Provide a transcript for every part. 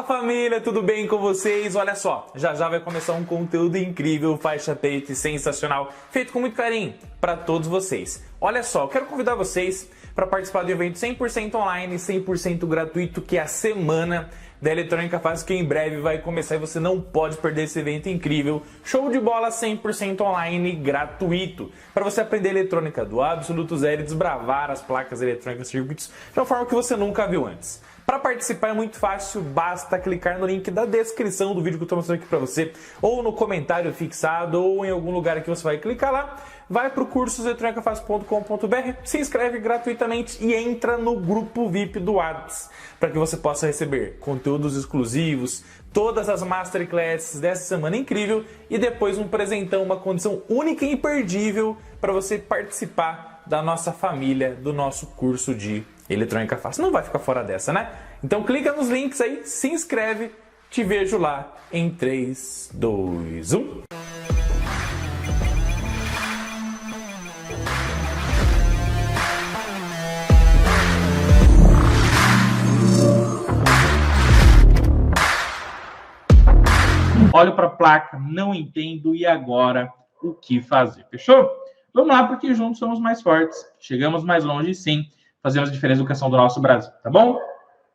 Família, tudo bem com vocês? Olha só, já vai começar um conteúdo incrível, faixa preta e sensacional, feito com muito carinho para todos vocês. Olha só, eu quero convidar vocês para participar do evento 100% online, 100% gratuito, que é a Semana da Eletrônica Fácil, que em breve vai começar e você não pode perder esse evento incrível. Show de bola 100% online, gratuito, para você aprender eletrônica do absoluto zero e desbravar as placas eletrônicas circuitos de uma forma que você nunca viu antes. Para participar é muito fácil, basta clicar no link da descrição do vídeo que eu estou mostrando aqui para você, ou no comentário fixado, ou em algum lugar que você vai clicar lá, vai para o cursoseletronicafácil.com.br, se inscreve gratuitamente e entra no grupo VIP do WhatsApp, para que você possa receber conteúdos exclusivos, todas as masterclasses dessa semana incrível e depois um presentão, uma condição única e imperdível para você participar da nossa família, do nosso curso de Eletrônica Fácil. Não vai ficar fora dessa, né? Então clica nos links aí, se inscreve, te vejo lá em 3, 2, 1. Olho para a placa, não entendo e agora o que fazer? Fechou? Vamos lá, porque juntos somos mais fortes, chegamos mais longe e sim, fazemos a diferença na educação do nosso Brasil, tá bom?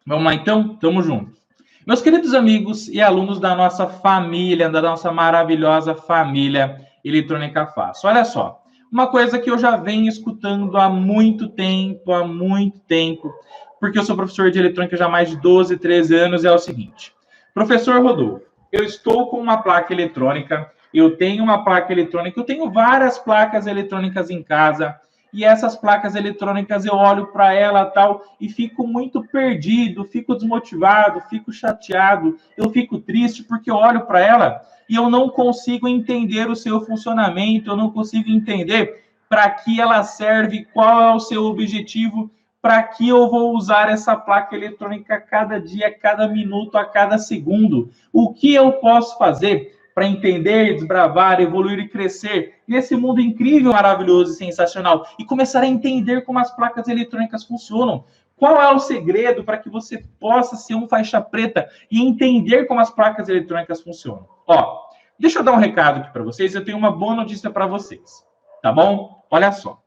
Vamos lá então, tamo junto. Meus queridos amigos e alunos da nossa família, da nossa maravilhosa família Eletrônica Fácil. Olha só, uma coisa que eu já venho escutando há muito tempo, porque eu sou professor de eletrônica já há mais de 12, 13 anos, é o seguinte. Professor Rodolfo, eu estou com uma placa eletrônica, eu tenho uma placa eletrônica, eu tenho várias placas eletrônicas em casa, e essas placas eletrônicas eu olho para ela tal e fico muito perdido, fico desmotivado, fico chateado, eu fico triste porque eu olho para ela e eu não consigo entender o seu funcionamento, eu não consigo entender para que ela serve, qual é o seu objetivo, para que eu vou usar essa placa eletrônica a cada dia, a cada minuto, a cada segundo. O que eu posso fazer para entender, desbravar, evoluir e crescer nesse mundo incrível, maravilhoso e sensacional e começar a entender como as placas eletrônicas funcionam? Qual é o segredo para que você possa ser um faixa preta e entender como as placas eletrônicas funcionam? Ó, deixa eu dar um recado aqui para vocês, eu tenho uma boa notícia para vocês, tá bom? Olha só.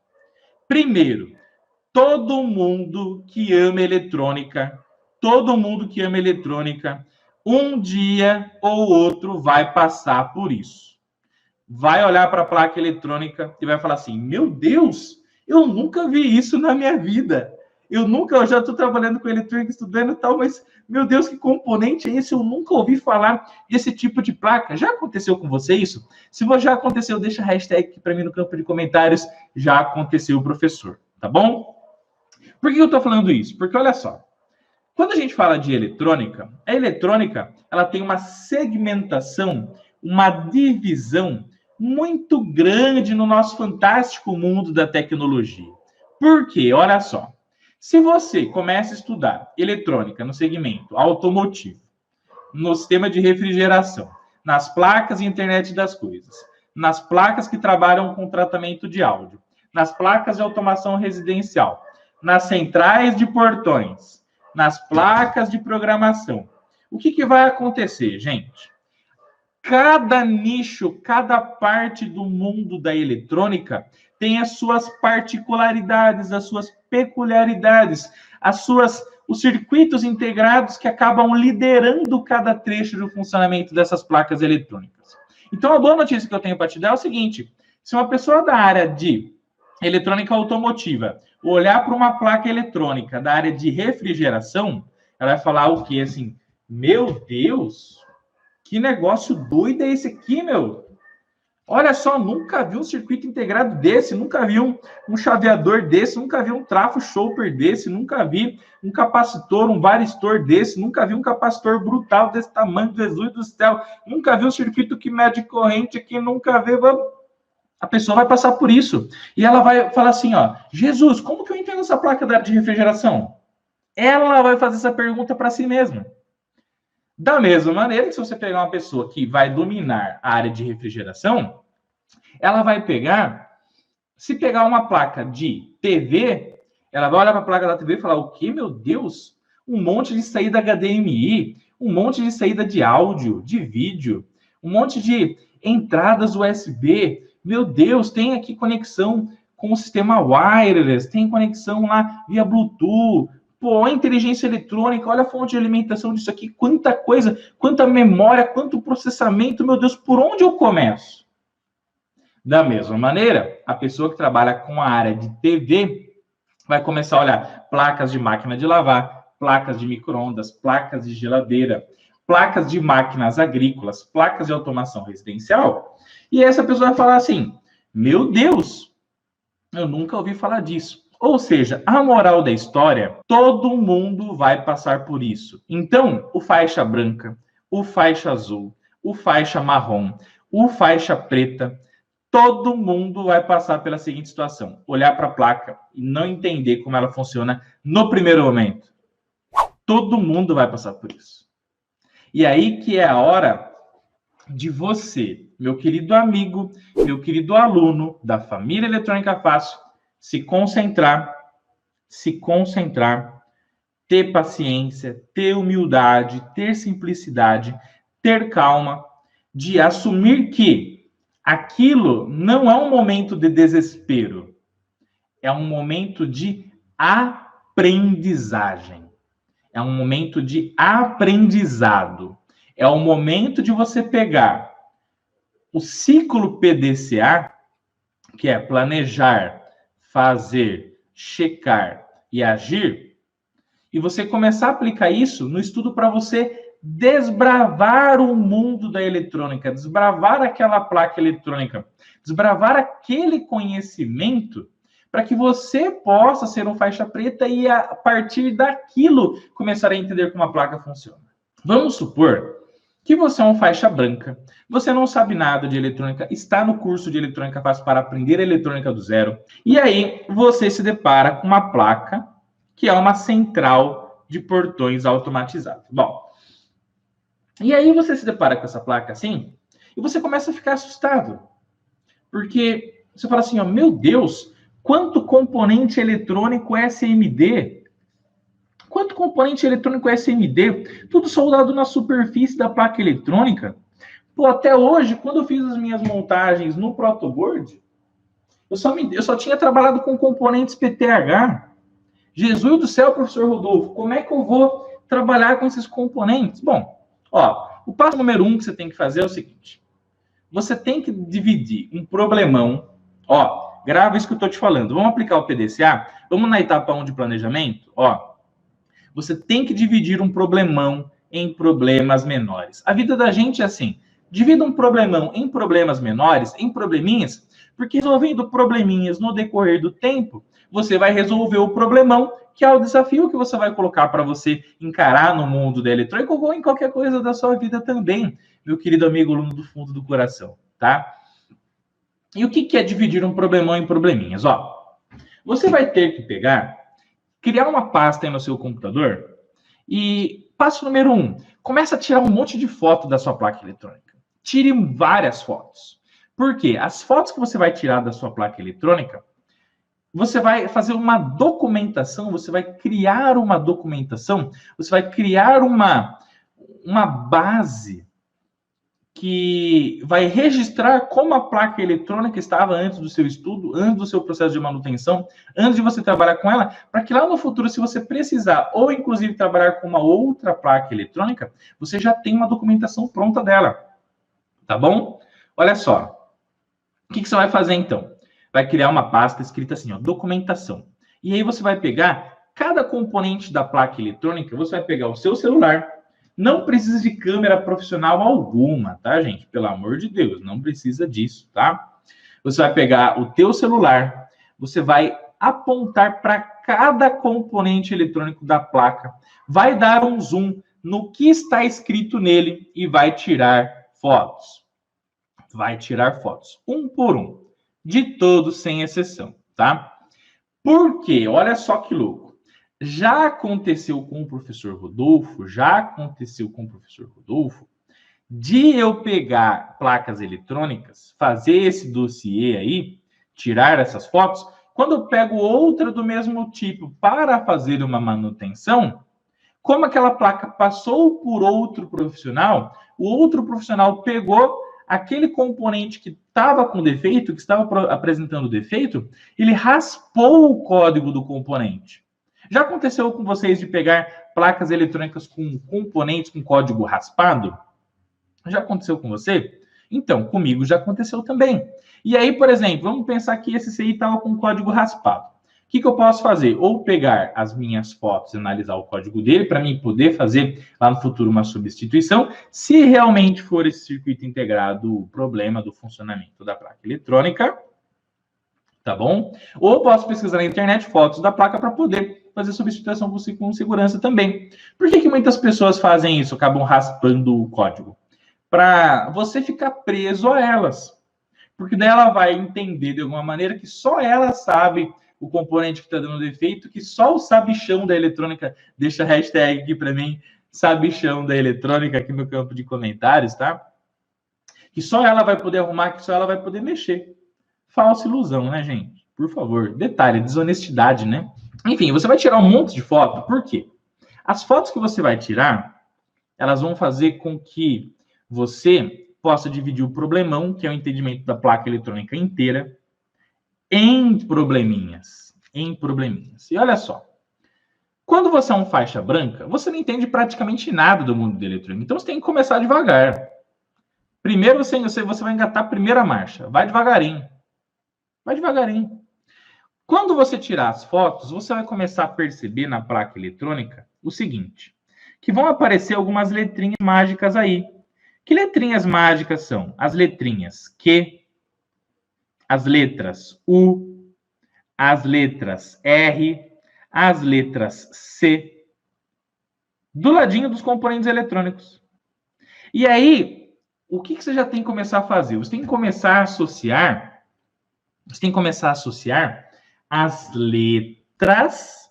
Primeiro, todo mundo que ama eletrônica, um dia ou outro vai passar por isso. Vai olhar para a placa eletrônica e vai falar assim, meu Deus, eu nunca vi isso na minha vida. Eu já estou trabalhando com eletrônica, estudando e tal, mas, meu Deus, que componente é esse? Eu nunca ouvi falar desse tipo de placa. Já aconteceu com você isso? Se já aconteceu, deixa a hashtag aqui para mim no campo de comentários. Já aconteceu, professor. Tá bom? Por que eu estou falando isso? Porque, olha só, quando a gente fala de eletrônica, a eletrônica ela tem uma segmentação, uma divisão muito grande no nosso fantástico mundo da tecnologia. Por quê? Olha só. Se você começa a estudar eletrônica no segmento automotivo, no sistema de refrigeração, nas placas de internet das coisas, nas placas que trabalham com tratamento de áudio, nas placas de automação residencial, nas centrais de portões, nas placas de programação. O que vai acontecer, gente? Cada nicho, cada parte do mundo da eletrônica tem as suas particularidades, as suas peculiaridades, os circuitos integrados que acabam liderando cada trecho do funcionamento dessas placas eletrônicas. Então, a boa notícia que eu tenho para te dar é o seguinte: se uma pessoa da área de eletrônica automotiva olhar para uma placa eletrônica da área de refrigeração, ela vai falar o quê? Assim, meu Deus, que negócio doido é esse aqui, meu? Olha só, nunca vi um circuito integrado desse, nunca vi um chaveador desse, nunca vi um trafo chopper desse, nunca vi um capacitor, um varistor desse, nunca vi um capacitor brutal desse tamanho, Jesus do céu, nunca vi um circuito que mede corrente aqui, nunca vi... A pessoa vai passar por isso. E ela vai falar assim, ó, Jesus, como que eu entendo essa placa da área de refrigeração? Ela vai fazer essa pergunta para si mesma. Da mesma maneira que se você pegar uma pessoa que vai dominar a área de refrigeração, ela vai pegar, se pegar uma placa de TV, ela vai olhar para a placa da TV e falar, o que, meu Deus? Um monte de saída HDMI, um monte de saída de áudio, de vídeo, um monte de entradas USB. Meu Deus, tem aqui conexão com o sistema wireless, tem conexão lá via Bluetooth. Pô, a inteligência eletrônica, olha a fonte de alimentação disso aqui, quanta coisa, quanta memória, quanto processamento, meu Deus, por onde eu começo? Da mesma maneira, a pessoa que trabalha com a área de TV vai começar a olhar placas de máquina de lavar, placas de micro-ondas, placas de geladeira, placas de máquinas agrícolas, placas de automação residencial, e essa pessoa vai falar assim, meu Deus, eu nunca ouvi falar disso. Ou seja, a moral da história, todo mundo vai passar por isso. Então, o faixa branca, o faixa azul, o faixa marrom, o faixa preta, todo mundo vai passar pela seguinte situação. Olhar para a placa e não entender como ela funciona no primeiro momento. Todo mundo vai passar por isso. E aí que é a hora de você, meu querido amigo, meu querido aluno da família Eletrônica Fácil, se concentrar, ter paciência, ter humildade, ter simplicidade, ter calma, de assumir que aquilo não é um momento de desespero, é um momento de aprendizagem, é um momento de aprendizado, é o momento de você pegar o ciclo PDCA, que é planejar, fazer, checar e agir, e você começar a aplicar isso no estudo para você desbravar o mundo da eletrônica, desbravar aquela placa eletrônica, desbravar aquele conhecimento para que você possa ser um faixa preta e, a partir daquilo, começar a entender como a placa funciona. Vamos supor que você é um faixa branca, você não sabe nada de eletrônica, está no curso de eletrônica fácil para aprender eletrônica do zero, e aí você se depara com uma placa que é uma central de portões automatizada. Bom, e aí você se depara com essa placa assim, e você começa a ficar assustado, porque você fala assim, ó, meu Deus, quanto componente eletrônico SMD? Quanto componente eletrônico SMD? Tudo soldado na superfície da placa eletrônica. Pô, até hoje, quando eu fiz as minhas montagens no protoboard, eu só tinha trabalhado com componentes PTH. Jesus do céu, professor Rodolfo, como é que eu vou trabalhar com esses componentes? Bom, ó, o passo número 1 que você tem que fazer é o seguinte. Você tem que dividir um problemão, ó, grava isso que eu estou te falando. Vamos aplicar o PDCA? Vamos na etapa 1 de planejamento? Ó, você tem que dividir um problemão em problemas menores. A vida da gente é assim, divida um problemão em problemas menores, em probleminhas, porque resolvendo probleminhas no decorrer do tempo, você vai resolver o problemão, que é o desafio que você vai colocar para você encarar no mundo da eletrônica ou em qualquer coisa da sua vida também, meu querido amigo aluno do fundo do coração, tá? E o que é dividir um problemão em probleminhas? Ó, você vai ter que pegar, criar uma pasta aí no seu computador e passo número 1, começa a tirar um monte de foto da sua placa eletrônica. Tire várias fotos. Por quê? As fotos que você vai tirar da sua placa eletrônica, você vai fazer uma documentação, você vai criar uma documentação, você vai criar uma base que vai registrar como a placa eletrônica estava antes do seu estudo, antes do seu processo de manutenção, antes de você trabalhar com ela, para que lá no futuro, se você precisar, ou inclusive trabalhar com uma outra placa eletrônica, você já tem uma documentação pronta dela. Tá bom? Olha só. O que você vai fazer então? Vai criar uma pasta escrita assim, ó, documentação. E aí você vai pegar cada componente da placa eletrônica, você vai pegar o seu celular. Não precisa de câmera profissional alguma, tá, gente? Pelo amor de Deus, não precisa disso, tá? Você vai pegar o teu celular, você vai apontar para cada componente eletrônico da placa, vai dar um zoom no que está escrito nele e vai tirar fotos. Vai tirar fotos, um por um, de todos sem exceção, tá? Por quê? Olha só que louco. Já aconteceu com o professor Rodolfo, de eu pegar placas eletrônicas, fazer esse dossiê aí, tirar essas fotos, quando eu pego outra do mesmo tipo para fazer uma manutenção, Como aquela placa passou por outro profissional, o outro profissional pegou aquele componente que estava com defeito, que estava apresentando defeito, ele raspou o código do componente. Já aconteceu com vocês de pegar placas eletrônicas com componentes com código raspado? Já aconteceu com você? Então, comigo já aconteceu também. E aí, por exemplo, vamos pensar que esse CI estava com código raspado. O que eu posso fazer? Ou pegar as minhas fotos e analisar o código dele, para mim poder fazer lá no futuro uma substituição, se realmente for esse circuito integrado o problema do funcionamento da placa eletrônica, tá bom? Ou posso pesquisar na internet fotos da placa para poder fazer substituição com segurança também. Por que muitas pessoas fazem isso, acabam raspando o código? Para você ficar preso a elas. Porque daí ela vai entender de alguma maneira que só ela sabe o componente que está dando defeito, que só o sabichão da eletrônica, deixa a hashtag aqui para mim, sabichão da eletrônica aqui no campo de comentários, tá? Que só ela vai poder arrumar, que só ela vai poder mexer. Falsa ilusão, né, gente? Por favor. Detalhe, desonestidade, né? Enfim, você vai tirar um monte de foto. Por quê? As fotos que você vai tirar, elas vão fazer com que você possa dividir o problemão, que é o entendimento da placa eletrônica inteira, em probleminhas. Em probleminhas. E olha só. Quando você é um faixa branca, você não entende praticamente nada do mundo da eletrônica. Então, você tem que começar devagar. Primeiro, você vai engatar a primeira marcha. Vai devagarinho. Vai devagarinho. Quando você tirar as fotos, você vai começar a perceber na placa eletrônica o seguinte, que vão aparecer algumas letrinhas mágicas aí. Que letrinhas mágicas são? As letrinhas Q, as letras U, as letras R, as letras C, do ladinho dos componentes eletrônicos. E aí, o que você já tem que começar a fazer? Você tem que começar a associar as letras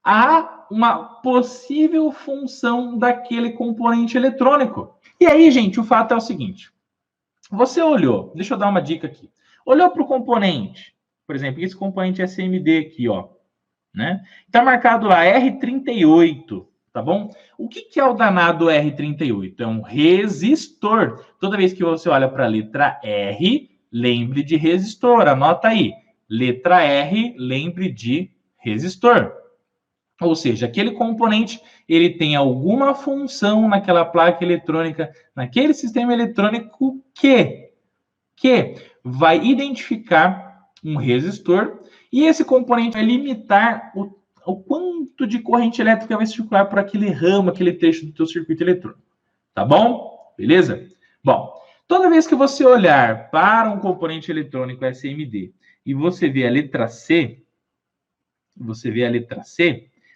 a uma possível função daquele componente eletrônico. E aí, gente, o fato é o seguinte. Você olhou, deixa eu dar uma dica aqui. Olhou para o componente, por exemplo, esse componente SMD aqui, ó, né? Está marcado lá R38, tá bom? O que é o danado R38? É um resistor. Toda vez que você olha para a letra R, lembre de resistor, anota aí. Letra R, lembre de resistor. Ou seja, aquele componente, ele tem alguma função naquela placa eletrônica, naquele sistema eletrônico que vai identificar um resistor e esse componente vai limitar o quanto de corrente elétrica vai circular por aquele ramo, aquele trecho do teu circuito eletrônico. Tá bom? Beleza? Bom, toda vez que você olhar para um componente eletrônico SMD e você vê a letra C,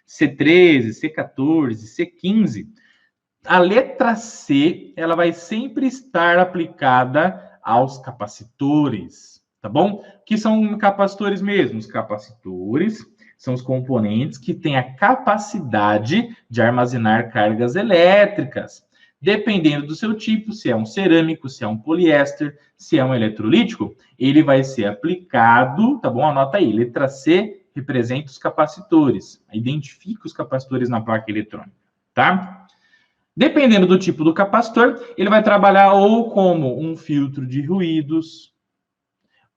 C13, C14, C15, a letra C, ela vai sempre estar aplicada aos capacitores, tá bom? Que são capacitores mesmo? Os capacitores são os componentes que têm a capacidade de armazenar cargas elétricas. Dependendo do seu tipo, se é um cerâmico, se é um poliéster, se é um eletrolítico, ele vai ser aplicado, tá bom? Anota aí, letra C representa os capacitores. Identifica os capacitores na placa eletrônica, tá? Dependendo do tipo do capacitor, ele vai trabalhar ou como um filtro de ruídos,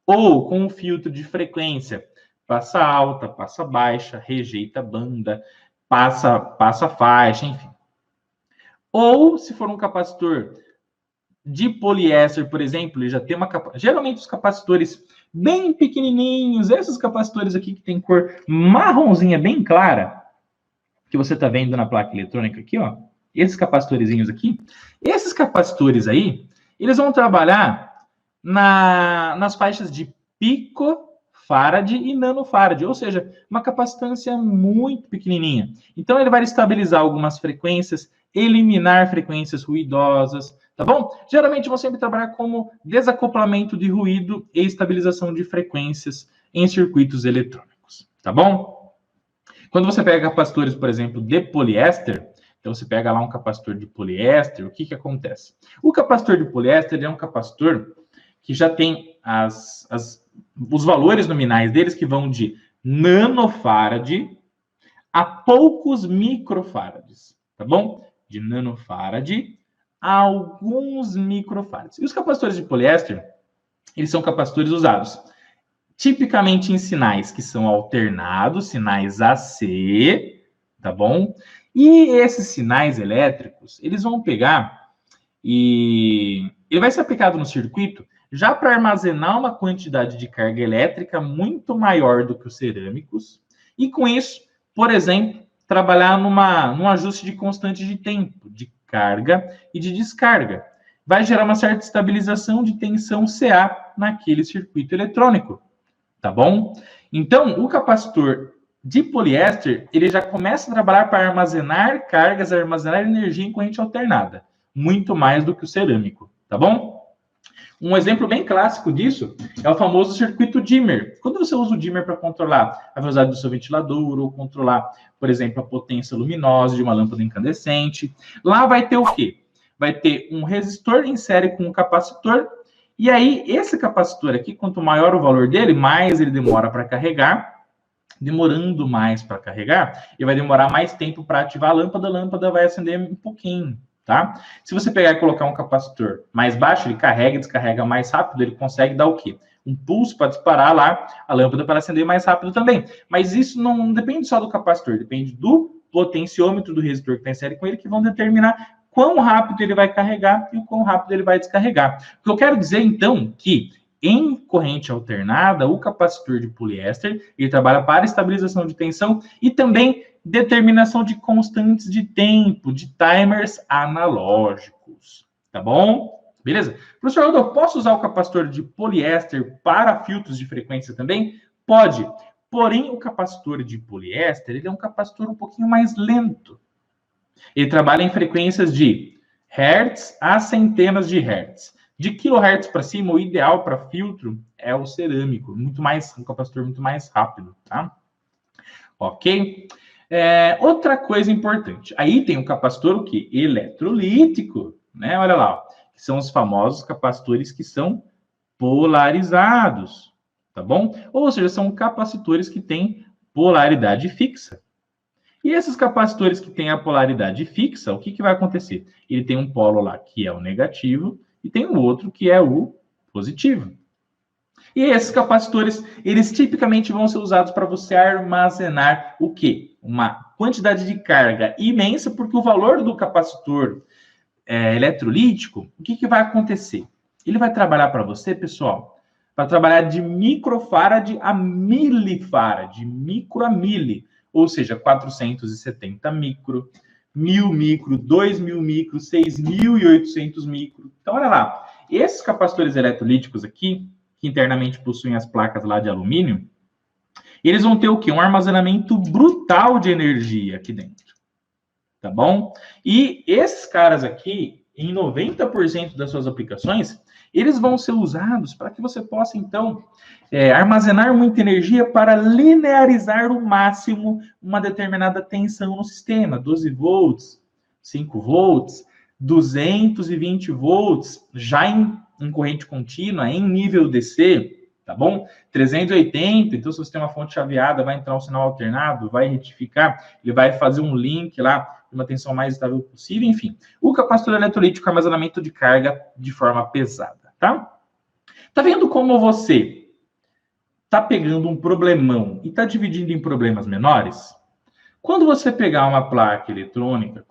ou com um filtro de frequência. Passa alta, passa baixa, rejeita banda, passa faixa, enfim. Ou, se for um capacitor de poliéster, por exemplo, ele já tem uma capacidade. Geralmente, os capacitores bem pequenininhos, esses capacitores aqui que tem cor marronzinha bem clara, que você está vendo na placa eletrônica aqui, ó, esses capacitorzinhos aqui, esses capacitores aí, eles vão trabalhar nas faixas de picofarad e nanofarad, ou seja, uma capacitância muito pequenininha. Então, ele vai estabilizar algumas frequências, eliminar frequências ruidosas, tá bom? Geralmente, vão sempre trabalhar como desacoplamento de ruído e estabilização de frequências em circuitos eletrônicos, tá bom? Quando você pega capacitores, por exemplo, de poliéster, então você pega lá um capacitor de poliéster, o que acontece? O capacitor de poliéster é um capacitor que já tem os valores nominais deles que vão de nanofarad a poucos microfarads, tá bom? De nanofarad a alguns microfarads. E os capacitores de poliéster, eles são capacitores usados tipicamente em sinais que são alternados, sinais AC, tá bom? E esses sinais elétricos, eles vão pegar e ele vai ser aplicado no circuito já para armazenar uma quantidade de carga elétrica muito maior do que os cerâmicos, e com isso, por exemplo, trabalhar num ajuste de constante de tempo, de carga e de descarga. Vai gerar uma certa estabilização de tensão CA naquele circuito eletrônico, tá bom? Então, o capacitor de poliéster, ele já começa a trabalhar para armazenar cargas, armazenar energia em corrente alternada, muito mais do que o cerâmico, tá bom? Um exemplo bem clássico disso é o famoso circuito dimmer. Quando você usa o dimmer para controlar a velocidade do seu ventilador ou controlar, por exemplo, a potência luminosa de uma lâmpada incandescente, lá vai ter o quê? Vai ter um resistor em série com um capacitor, e aí esse capacitor aqui, quanto maior o valor dele, mais ele demora para carregar. Demorando mais para carregar, ele vai demorar mais tempo para ativar a lâmpada vai acender um pouquinho. Tá? Se você pegar e colocar um capacitor mais baixo, ele carrega e descarrega mais rápido, ele consegue dar o quê? Um pulso para disparar lá a lâmpada para acender mais rápido também. Mas isso não depende só do capacitor, depende do potenciômetro do resistor que está em série com ele, que vão determinar quão rápido ele vai carregar e o quão rápido ele vai descarregar. O que eu quero dizer, então, que em corrente alternada, o capacitor de poliéster, ele trabalha para estabilização de tensão e também determinação de constantes de tempo, de timers analógicos, tá bom? Beleza? Professor Aldo, eu posso usar o capacitor de poliéster para filtros de frequência também? Pode. Porém, o capacitor de poliéster, ele é um capacitor um pouquinho mais lento. Ele trabalha em frequências de hertz a centenas de hertz. De kilohertz para cima, o ideal para filtro é o cerâmico, um capacitor muito mais rápido, tá? Ok? Outra coisa importante, aí tem um capacitor o quê? Eletrolítico, né? Olha lá, ó, que são os famosos capacitores que são polarizados, tá bom? Ou seja, são capacitores que têm polaridade fixa. E esses capacitores que têm a polaridade fixa, o que vai acontecer? Ele tem um polo lá que é o negativo e tem o outro que é o positivo. E esses capacitores, eles tipicamente vão ser usados para você armazenar o quê? Uma quantidade de carga imensa, porque o valor do capacitor eletrolítico, o que vai acontecer? Ele vai trabalhar para você, pessoal, para trabalhar de microfarad a milifarad, de micro a mili, ou seja, 470 micro, 1000 micro, 2000 micro, 6800 micro. Então, olha lá, esses capacitores eletrolíticos aqui, que internamente possuem as placas lá de alumínio, eles vão ter o quê? Um armazenamento brutal de energia aqui dentro, tá bom? E esses caras aqui, em 90% das suas aplicações, eles vão ser usados para que você possa, então, armazenar muita energia para linearizar o máximo uma determinada tensão no sistema. 12 volts, 5 volts, 220 volts, já em corrente contínua, em nível DC, tá bom? 380, então se você tem uma fonte chaveada, vai entrar um sinal alternado, vai retificar, ele vai fazer um link lá, uma tensão mais estável possível, enfim. O capacitor eletrolítico é armazenamento de carga de forma pesada, tá? Tá vendo como você tá pegando um problemão e tá dividindo em problemas menores? Quando você pegar uma placa eletrônica,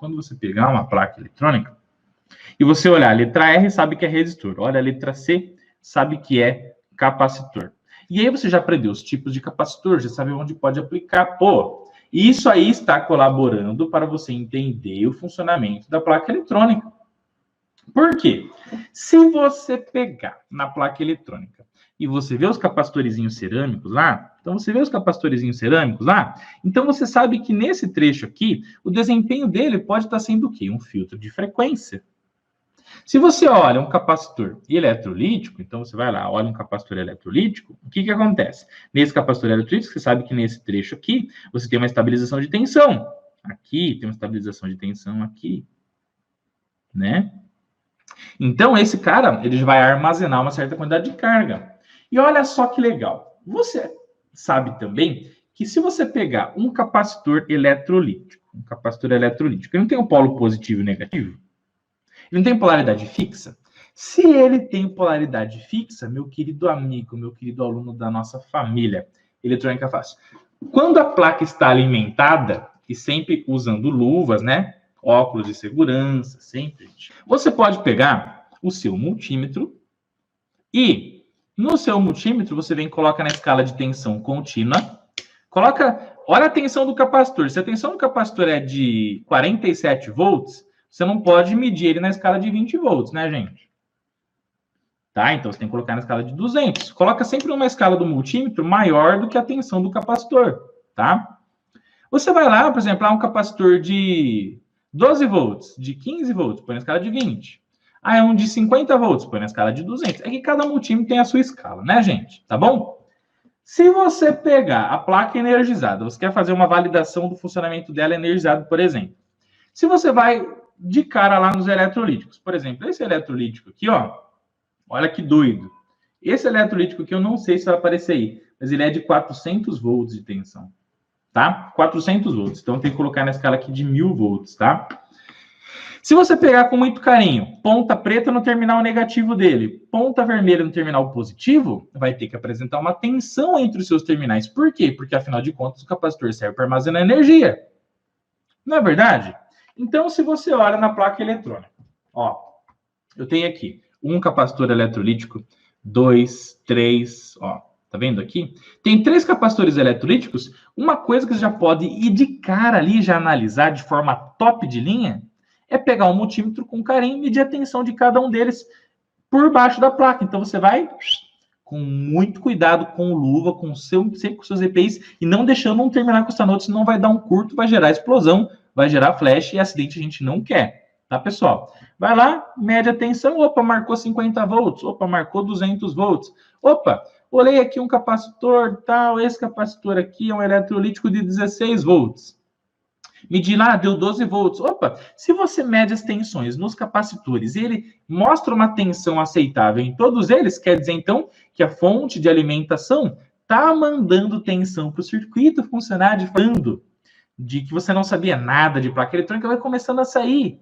e você olhar a letra R, sabe que é resistor. Olha a letra C, sabe que é capacitor. E aí você já aprendeu os tipos de capacitor, já sabe onde pode aplicar. Pô, isso aí está colaborando para você entender o funcionamento da placa eletrônica. Por quê? Se você pegar na placa eletrônica e você vê os capacitorzinhos cerâmicos lá, então você sabe que nesse trecho aqui, o desempenho dele pode estar sendo o quê? Um filtro de frequência. Se você olha um capacitor eletrolítico, então você vai lá, olha um capacitor eletrolítico, o que acontece? Nesse capacitor eletrolítico, você sabe que nesse trecho aqui, você tem uma estabilização de tensão. Aqui tem uma estabilização de tensão aqui, né? Então, esse cara, ele vai armazenar uma certa quantidade de carga. E olha só que legal. Você sabe também que se você pegar um capacitor eletrolítico, ele não tem um polo positivo e negativo? Ele não tem polaridade fixa? Se ele tem polaridade fixa, meu querido amigo, meu querido aluno da nossa família, eletrônica fácil, quando a placa está alimentada, e sempre usando luvas, né? Óculos de segurança, sempre. Você pode pegar o seu multímetro e no seu multímetro você vem e coloca na escala de tensão contínua. Olha a tensão do capacitor. Se a tensão do capacitor é de 47 volts, você não pode medir ele na escala de 20 volts, né, gente? Tá? Então você tem que colocar na escala de 200. Coloca sempre numa escala do multímetro maior do que a tensão do capacitor, tá? Você vai lá, por exemplo, um capacitor de 12 volts, de 15 volts, põe na escala de 20. É um de 50 volts, põe na escala de 200. É que cada multímetro tem a sua escala, né, gente? Tá bom? Se você pegar a placa energizada, você quer fazer uma validação do funcionamento dela energizado, por exemplo. Se você vai de cara lá nos eletrolíticos, por exemplo, esse eletrolítico aqui, ó, olha que doido. Esse eletrolítico aqui eu não sei se vai aparecer aí, mas ele é de 400 volts de tensão. Tá? 400 volts. Então, tem que colocar na escala aqui de 1000 volts, tá? Se você pegar com muito carinho, ponta preta no terminal negativo dele, ponta vermelha no terminal positivo, vai ter que apresentar uma tensão entre os seus terminais. Por quê? Porque, afinal de contas, o capacitor serve para armazenar energia. Não é verdade? Então, se você olha na placa eletrônica, ó, eu tenho aqui um capacitor eletrolítico, 2, 3, ó. Tá vendo aqui? Tem 3 capacitores eletrolíticos. Uma coisa que você já pode ir de cara ali, já analisar de forma top de linha, é pegar um multímetro com carinho e medir a tensão de cada um deles por baixo da placa. Então você vai com muito cuidado, com luva, sempre com seus EPIs, e não deixando um terminar com essa nota, senão vai dar um curto, vai gerar explosão, vai gerar flash e acidente a gente não quer. Tá, pessoal? Vai lá, mede a tensão, opa, marcou 50 volts, opa, marcou 200 volts, opa, olhei aqui um capacitor, tal, esse capacitor aqui é um eletrolítico de 16 volts. Medi lá, deu 12 volts. Opa, se você mede as tensões nos capacitores e ele mostra uma tensão aceitável em todos eles, quer dizer, então, que a fonte de alimentação está mandando tensão para o circuito funcionar de que você não sabia nada de placa eletrônica, vai começando a sair.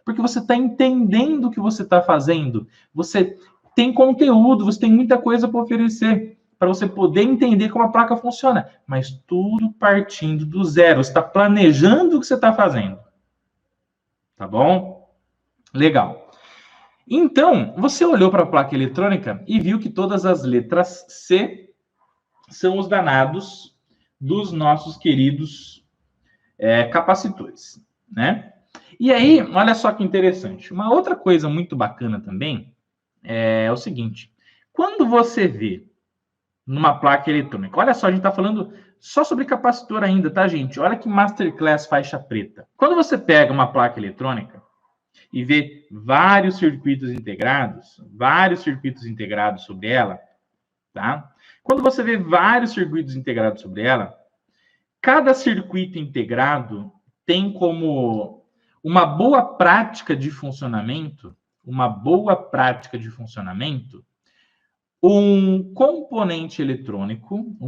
Porque você está entendendo o que você está fazendo. Você tem conteúdo, você tem muita coisa para oferecer, para você poder entender como a placa funciona. Mas tudo partindo do zero. Você está planejando o que você está fazendo. Tá bom? Legal. Então, você olhou para a placa eletrônica e viu que todas as letras C são os danados dos nossos queridos capacitores, né? E aí, olha só que interessante. Uma outra coisa muito bacana também é o seguinte. Quando você vê numa placa eletrônica, olha só, a gente está falando só sobre capacitor ainda, tá, gente? Olha que masterclass faixa preta. Quando você pega uma placa eletrônica e vê vários circuitos integrados sobre ela, tá? Quando você vê vários circuitos integrados sobre ela, cada circuito integrado tem como uma boa prática de funcionamento, um componente eletrônico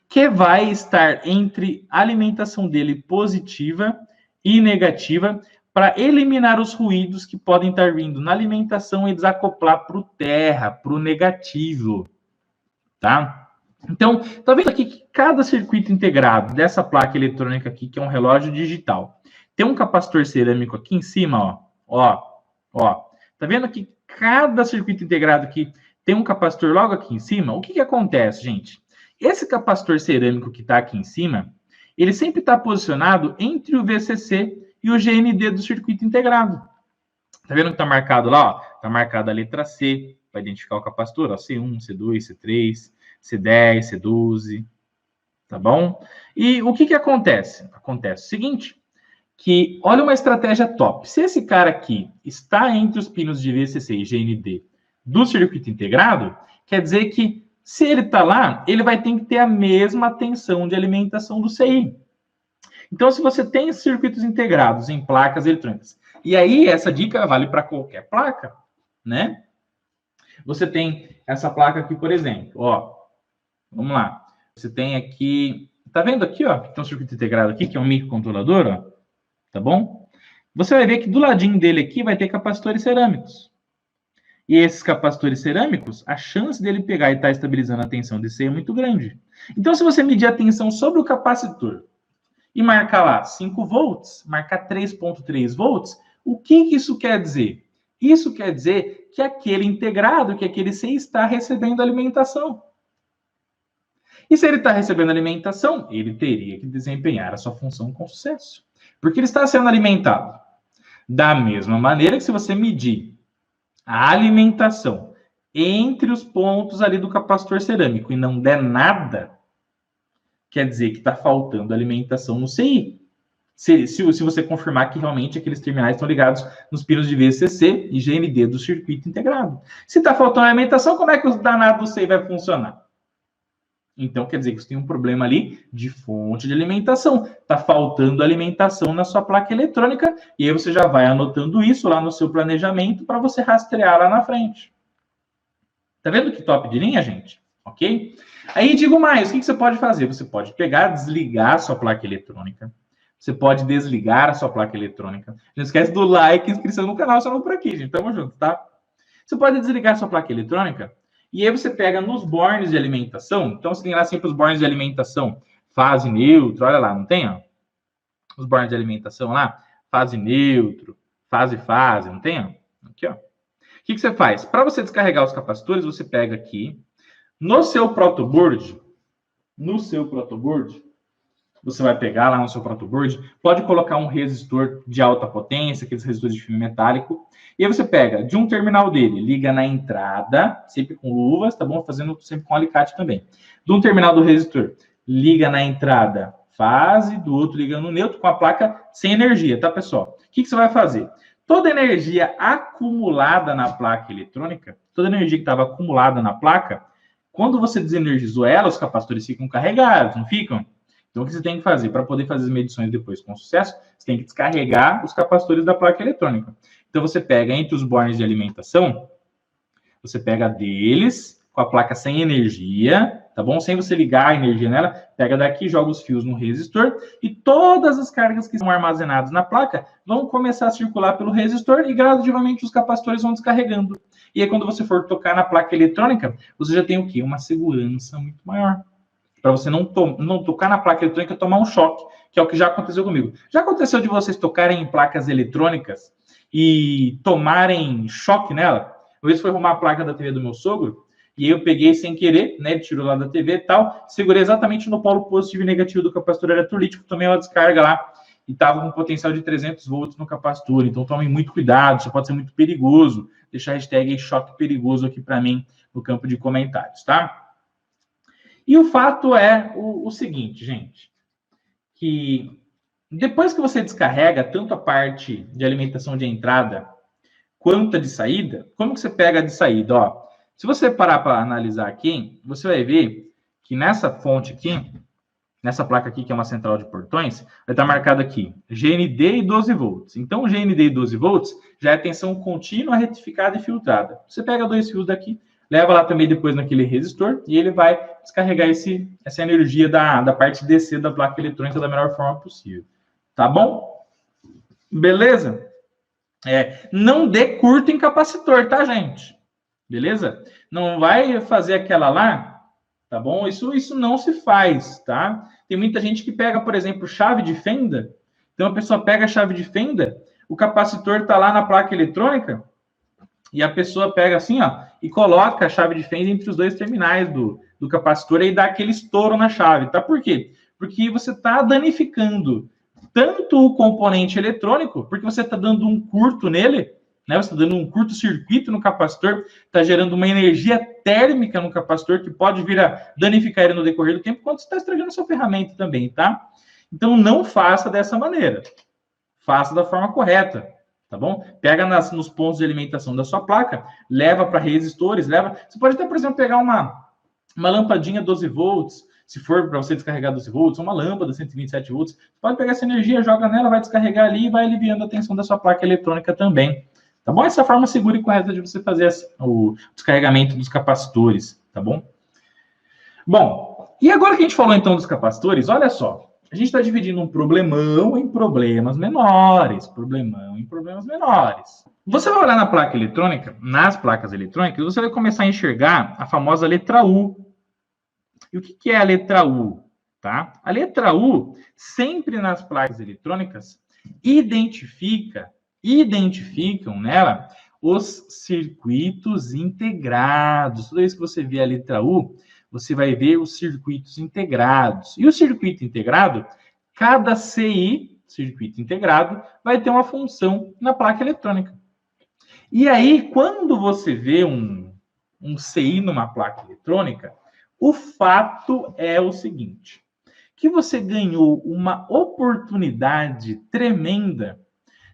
que vai estar entre a alimentação dele positiva e negativa para eliminar os ruídos que podem estar vindo na alimentação e desacoplar para o terra, para o negativo, tá? Então, tá vendo aqui que cada circuito integrado dessa placa eletrônica aqui, que é um relógio digital, tem um capacitor cerâmico aqui em cima, ó. Tá vendo que cada circuito integrado aqui tem um capacitor logo aqui em cima? O que acontece, gente? Esse capacitor cerâmico que está aqui em cima, ele sempre está posicionado entre o VCC e o GND do circuito integrado. Tá vendo que está marcado lá? Ó? Tá marcada a letra C, para identificar o capacitor, ó, C1, C2, C3, C10, C12, tá bom? E o que acontece? Acontece o seguinte, que olha uma estratégia top. Se esse cara aqui está entre os pinos de VCC e GND do circuito integrado, quer dizer que se ele está lá, ele vai ter que ter a mesma tensão de alimentação do CI. Então, se você tem circuitos integrados em placas eletrônicas, e aí essa dica vale para qualquer placa, né? Você tem essa placa aqui, por exemplo, ó. Vamos lá. Você tem aqui, tá vendo aqui, ó, tem um circuito integrado aqui, que é um microcontrolador, ó, tá bom? Você vai ver que do ladinho dele aqui vai ter capacitores cerâmicos. E esses capacitores cerâmicos, a chance dele pegar e estar estabilizando a tensão DC é muito grande. Então, se você medir a tensão sobre o capacitor e marcar lá 5 volts, marcar 3,3 volts, o que isso quer dizer? Isso quer dizer que aquele integrado, que aquele C está recebendo alimentação. E se ele está recebendo alimentação, ele teria que desempenhar a sua função com sucesso. Porque ele está sendo alimentado. Da mesma maneira que se você medir a alimentação entre os pontos ali do capacitor cerâmico e não der nada, quer dizer que está faltando alimentação no CI. Se você confirmar que realmente aqueles terminais estão ligados nos pinos de VCC e GND do circuito integrado. Se está faltando alimentação, como é que o danado do CI vai funcionar? Então, quer dizer que você tem um problema ali de fonte de alimentação. Está faltando alimentação na sua placa eletrônica e aí você já vai anotando isso lá no seu planejamento para você rastrear lá na frente. Tá vendo que top de linha, gente? Ok? Aí, digo mais, o que você pode fazer? Você pode pegar, desligar a sua placa eletrônica. Você pode desligar a sua placa eletrônica. Não esquece do like e inscrição no canal, só não por aqui, gente. Tamo junto, tá? Você pode desligar a sua placa eletrônica e aí você pega nos bornes de alimentação. Então, você tem lá sempre os bornes de alimentação. Fase neutro, olha lá, não tem? Ó? Os bornes de alimentação lá. Fase neutro, fase, não tem? Ó? Aqui, ó. O que você faz? Para você descarregar os capacitores, você pega aqui. No seu protoboard, você vai pegar lá no seu protoboard, pode colocar um resistor de alta potência, aqueles resistores de fio metálico, e aí você pega de um terminal dele, liga na entrada, sempre com luvas, tá bom? Fazendo sempre com alicate também. De um terminal do resistor, liga na entrada fase, do outro liga no neutro, com a placa sem energia, tá, pessoal? O que você vai fazer? Toda energia acumulada na placa eletrônica, toda energia que estava acumulada na placa, quando você desenergizou ela, os capacitores ficam carregados, não ficam? Então, o que você tem que fazer? Para poder fazer as medições depois com sucesso, você tem que descarregar os capacitores da placa eletrônica. Então, você pega entre os bornes de alimentação, você pega deles, com a placa sem energia, tá bom? Sem você ligar a energia nela, pega daqui, joga os fios no resistor, e todas as cargas que estão armazenadas na placa vão começar a circular pelo resistor, e gradativamente os capacitores vão descarregando. E aí, quando você for tocar na placa eletrônica, você já tem o quê? Uma segurança muito maior. Para você não tocar na placa eletrônica e tomar um choque, que é o que já aconteceu comigo. Já aconteceu de vocês tocarem em placas eletrônicas e tomarem choque nela? Uma vez foi arrumar a placa da TV do meu sogro, e aí eu peguei sem querer, né, ele tirou lá da TV e tal, segurei exatamente no polo positivo e negativo do capacitor eletrolítico, tomei uma descarga lá, e estava com um potencial de 300 volts no capacitor. Então tomem muito cuidado, isso pode ser muito perigoso. Deixa a hashtag choque perigoso aqui para mim no campo de comentários, tá? E o fato é o seguinte, gente, que depois que você descarrega tanto a parte de alimentação de entrada quanto a de saída, como que você pega a de saída? Ó, se você parar para analisar aqui, você vai ver que nessa fonte aqui, nessa placa aqui, que é uma central de portões, vai estar marcado aqui GND e 12 volts. Então, GND e 12 volts já é tensão contínua, retificada e filtrada. Você pega dois fios daqui, leva lá também depois naquele resistor e ele vai descarregar essa energia da parte DC da placa eletrônica da melhor forma possível. Tá bom? Beleza? Não dê curto em capacitor, tá, gente? Beleza? Não vai fazer aquela lá, tá bom? Isso não se faz, tá? Tem muita gente que pega, por exemplo, chave de fenda. Então, a pessoa pega a chave de fenda, o capacitor tá lá na placa eletrônica, e a pessoa pega assim, ó, e coloca a chave de fenda entre os dois terminais do capacitor e dá aquele estouro na chave, tá? Por quê? Porque você está danificando tanto o componente eletrônico, porque você está dando um curto nele, né? Você está dando um curto-circuito no capacitor, está gerando uma energia térmica no capacitor que pode vir a danificar ele no decorrer do tempo, quando você está estragando a sua ferramenta também, tá? Então, não faça dessa maneira. Faça da forma correta. Tá bom? Pega nos pontos de alimentação da sua placa, leva para resistores, Você pode até, por exemplo, pegar uma lampadinha 12 volts, se for para você descarregar 12 volts, uma lâmpada 127 volts. Você pode pegar essa energia, joga nela, vai descarregar ali e vai aliviando a tensão da sua placa eletrônica também. Tá bom? Essa é a forma segura e correta de você fazer o descarregamento dos capacitores, tá bom? Bom, E agora que a gente falou então dos capacitores, olha só. A gente está dividindo um problemão em problemas menores. Problemão em problemas menores. Você vai olhar na placa eletrônica, nas placas eletrônicas, você vai começar a enxergar a famosa letra U. E o que é a letra U? Tá? A letra U, sempre nas placas eletrônicas, identificam nela os circuitos integrados. Toda vez que você vê a letra U, você vai ver os circuitos integrados. E o circuito integrado, cada CI, circuito integrado, vai ter uma função na placa eletrônica. E aí, quando você vê um CI numa placa eletrônica, o fato é o seguinte, que você ganhou uma oportunidade tremenda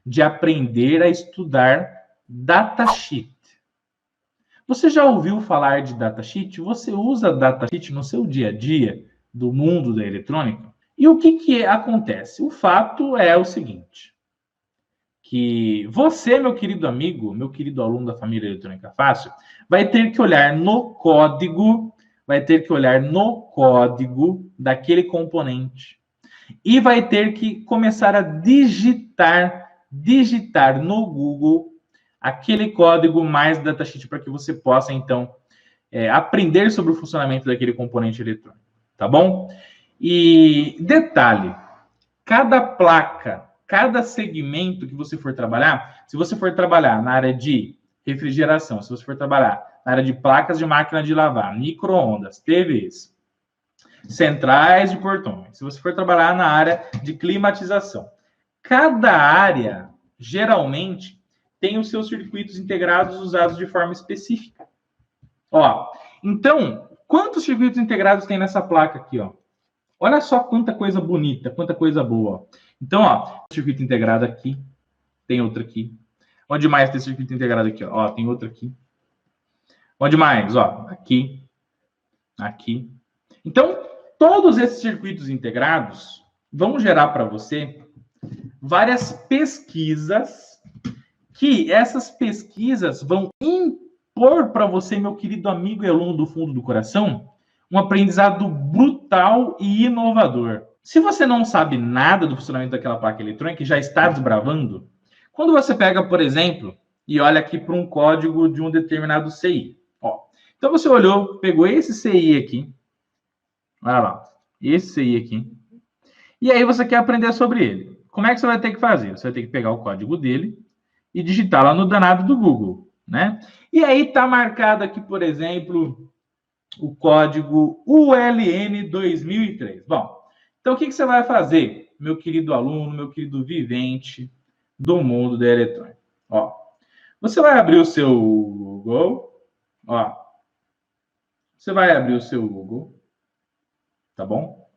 de aprender a estudar datasheet. Você já ouviu falar de datasheet? Você usa datasheet no seu dia a dia do mundo da eletrônica? E o que acontece? O fato é o seguinte, que você, meu querido amigo, meu querido aluno da família Eletrônica Fácil, vai ter que olhar no código daquele componente e vai ter que começar a digitar no Google aquele código mais datasheet para que você possa, então, aprender sobre o funcionamento daquele componente eletrônico, tá bom? E detalhe, cada placa, cada segmento que você for trabalhar, se você for trabalhar na área de refrigeração, se você for trabalhar na área de placas de máquina de lavar, micro-ondas, TVs, centrais de portões, se você for trabalhar na área de climatização, cada área, geralmente, tem os seus circuitos integrados usados de forma específica. Ó, então, quantos circuitos integrados tem nessa placa aqui, ó? Olha só quanta coisa bonita, quanta coisa boa. Ó. Então, ó, circuito integrado aqui, tem outro aqui. Onde mais tem circuito integrado aqui? Ó, tem outro aqui. Onde mais? Ó, aqui, aqui. Então, todos esses circuitos integrados vão gerar para você várias pesquisas, que essas pesquisas vão impor para você, meu querido amigo e aluno do fundo do coração, um aprendizado brutal e inovador. Se você não sabe nada do funcionamento daquela placa eletrônica e já está desbravando, quando você pega, por exemplo, e olha aqui para um código de um determinado CI. Ó, então você olhou, pegou esse CI aqui, olha lá, esse CI aqui, e aí você quer aprender sobre ele. Como é que você vai ter que fazer? Você vai ter que pegar o código dele e digitar lá no danado do Google, né? E aí está marcado aqui, por exemplo, o código ULN 2003. Bom, então o que você vai fazer, meu querido aluno, meu querido vivente do mundo da eletrônica? Ó, você vai abrir o seu Google, ó, você vai abrir o seu Google, tá bom?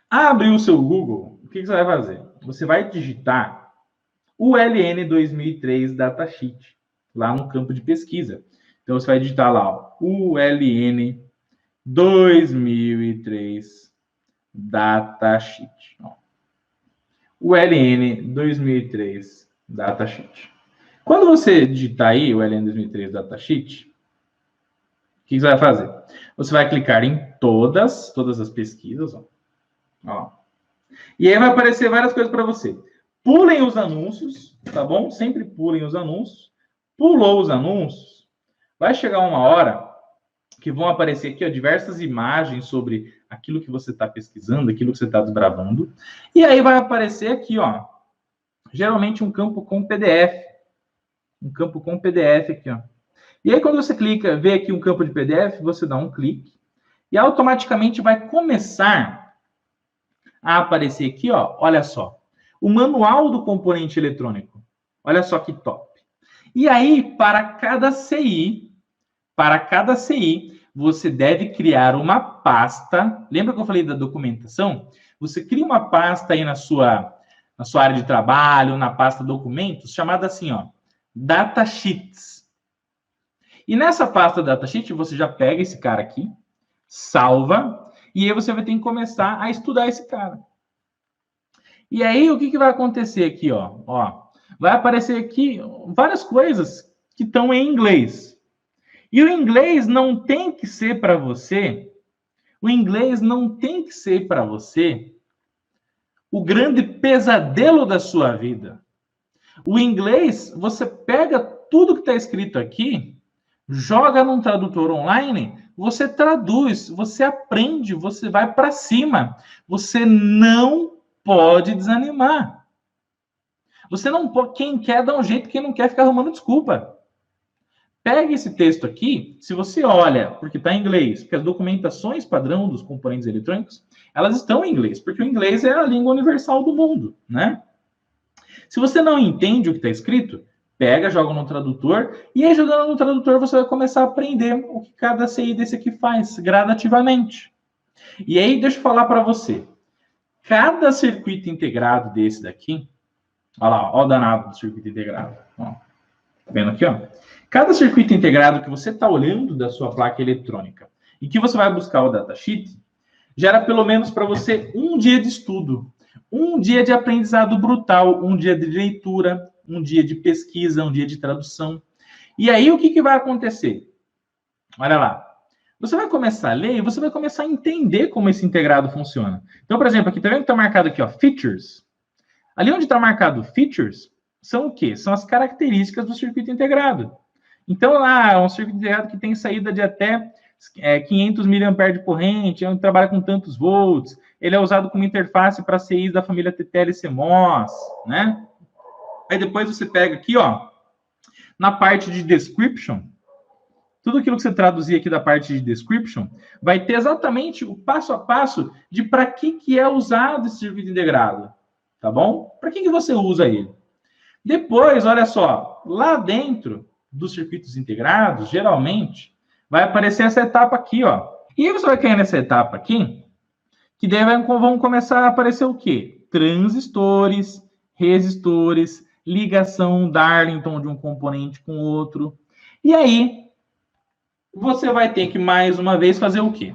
Abriu o seu Google, o que você vai fazer? Você vai digitar ULN 2003 datasheet, lá no campo de pesquisa. Então, você vai digitar lá, ó, ULN 2003 datasheet. Ó. ULN 2003 datasheet. Quando você digitar aí o ULN 2003 datasheet, o que você vai fazer? Você vai clicar em todas as pesquisas, ó. Ó. E aí vai aparecer várias coisas para você. Pulem os anúncios, tá bom? Sempre pulem os anúncios. Pulou os anúncios, vai chegar uma hora que vão aparecer aqui, ó, diversas imagens sobre aquilo que você está pesquisando, aquilo que você está desbravando. E aí vai aparecer aqui, ó, geralmente um campo com PDF. Um campo com PDF aqui, ó. E aí quando você clica, vê aqui um campo de PDF, você dá um clique e automaticamente vai começar a aparecer aqui, ó, olha só, o manual do componente eletrônico. Olha só que top. E aí, para cada CI, você deve criar uma pasta. Lembra que eu falei da documentação? Você cria uma pasta aí na sua área de trabalho, na pasta documentos, chamada assim, ó, datasheets. E nessa pasta datasheet, você já pega esse cara aqui, salva, e aí você vai ter que começar a estudar esse cara. E aí, o que vai acontecer aqui, ó? Vai aparecer aqui várias coisas que estão em inglês. E o inglês não tem que ser para você O inglês não tem que ser para você o grande pesadelo da sua vida. O inglês, você pega tudo que está escrito aqui, joga num tradutor online, você traduz, você aprende, você vai para cima. Você não pode desanimar. Você não pode, quem quer dá um jeito, quem não quer ficar arrumando desculpa. Pega esse texto aqui, se você olha, porque está em inglês, porque as documentações padrão dos componentes eletrônicos, elas estão em inglês, porque o inglês é a língua universal do mundo, né? Se você não entende o que está escrito, pega, joga no tradutor, e aí jogando no tradutor você vai começar a aprender o que cada CI desse aqui faz, gradativamente. E aí, deixa eu falar para você, cada circuito integrado desse daqui, olha lá, olha o danado do circuito integrado, ó. Tá vendo aqui, ó? Cada circuito integrado que você está olhando da sua placa eletrônica e que você vai buscar o datasheet, gera pelo menos para você um dia de estudo, um dia de aprendizado brutal, um dia de leitura, um dia de pesquisa, um dia de tradução. E aí, o que vai acontecer? Olha lá. Você vai começar a ler e você vai começar a entender como esse integrado funciona. Então, por exemplo, aqui, tá vendo que está marcado aqui, ó, features? Ali onde está marcado features, são o quê? São as características do circuito integrado. Então, lá, é um circuito integrado que tem saída de até 500 mA de corrente, trabalha com tantos volts, ele é usado como interface para CIs da família TTL e CMOS, né? Aí depois você pega aqui, ó, na parte de description, tudo aquilo que você traduzir aqui da parte de description, vai ter exatamente o passo a passo de para que é usado esse circuito integrado, tá bom? Para que você usa ele? Depois, olha só, lá dentro dos circuitos integrados, geralmente, vai aparecer essa etapa aqui, ó. E aí você vai cair nessa etapa aqui, que daí vão começar a aparecer o quê? Transistores, resistores, ligação Darlington de um componente com outro. E aí, você vai ter que, mais uma vez, fazer o quê?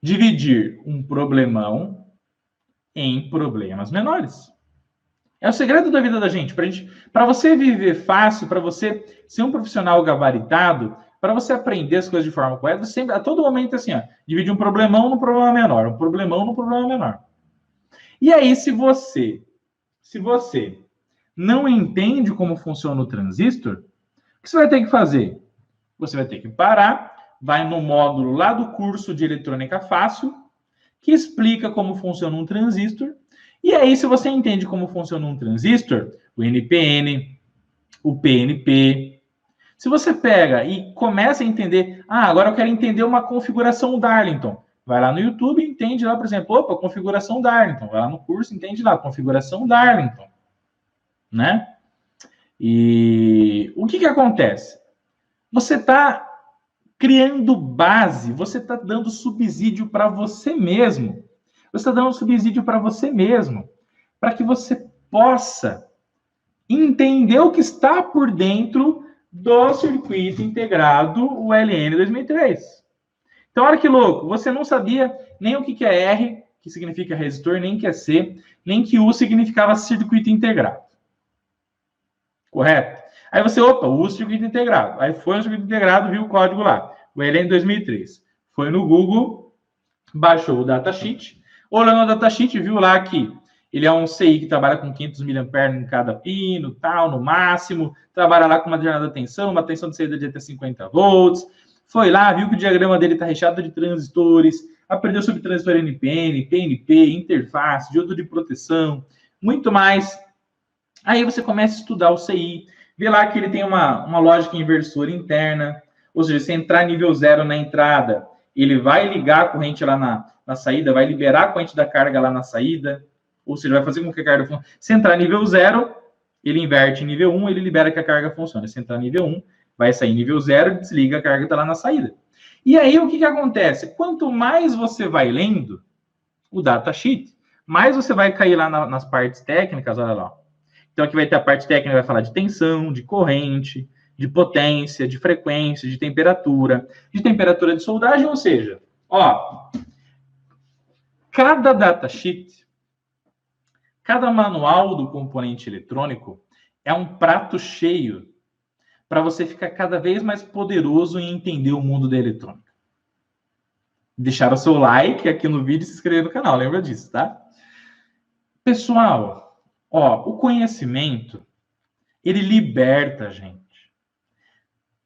Dividir um problemão em problemas menores. É o segredo da vida da gente. Para você viver fácil, para você ser um profissional gabaritado, para você aprender as coisas de forma correta, sempre, a todo momento, assim, ó, divide um problemão no problema menor, um problemão no problema menor. E aí, se você não entende como funciona o transistor, o que você vai ter que fazer? Você vai ter que parar, vai no módulo lá do curso de eletrônica fácil, que explica como funciona um transistor. E aí, se você entende como funciona um transistor, o NPN, o PNP, se você pega e começa a entender, agora eu quero entender uma configuração Darlington, vai lá no YouTube e entende lá, por exemplo, opa, configuração Darlington, vai lá no curso e entende lá, configuração Darlington, né? E o que acontece? Você está criando base, você está dando subsídio para você mesmo. Você está dando subsídio para você mesmo, para que você possa entender o que está por dentro do circuito integrado ULN 2003. Então, olha que louco, você não sabia nem o que é R, que significa resistor, nem que é C, nem que U significava circuito integrado. Correto? Aí você, opa, o circuito integrado. Aí foi no circuito integrado, viu o código lá, ULN 2003. Foi no Google, baixou o datasheet, olhando no datasheet, viu lá que ele é um CI que trabalha com 500 mA em cada pino, tal, no máximo, trabalha lá com uma determinada tensão, uma tensão de saída de até 50 volts, foi lá, viu que o diagrama dele está recheado de transistores, aprendeu sobre transistor NPN, PNP, interface, diodo de proteção, muito mais. Aí você começa a estudar o CI, vê lá que ele tem uma lógica inversora interna, ou seja, se entrar nível 0 na entrada, ele vai ligar a corrente lá na saída, vai liberar a corrente da carga lá na saída, ou seja, vai fazer com que a carga funcione. Se entrar nível 0, ele inverte nível 1, ele libera que a carga funcione. Se entrar nível 1, vai sair nível 0, desliga a carga, está lá na saída. E aí, o que acontece? Quanto mais você vai lendo o datasheet, mais você vai cair lá nas partes técnicas, olha lá. Então, aqui vai ter a parte técnica, vai falar de tensão, de corrente, de potência, de frequência, de temperatura de soldagem, ou seja, ó, cada datasheet, cada manual do componente eletrônico é um prato cheio para você ficar cada vez mais poderoso em entender o mundo da eletrônica. deixar o seu like aqui no vídeo e se inscrever no canal, lembra disso, tá? Pessoal, ó, o conhecimento, ele liberta a gente.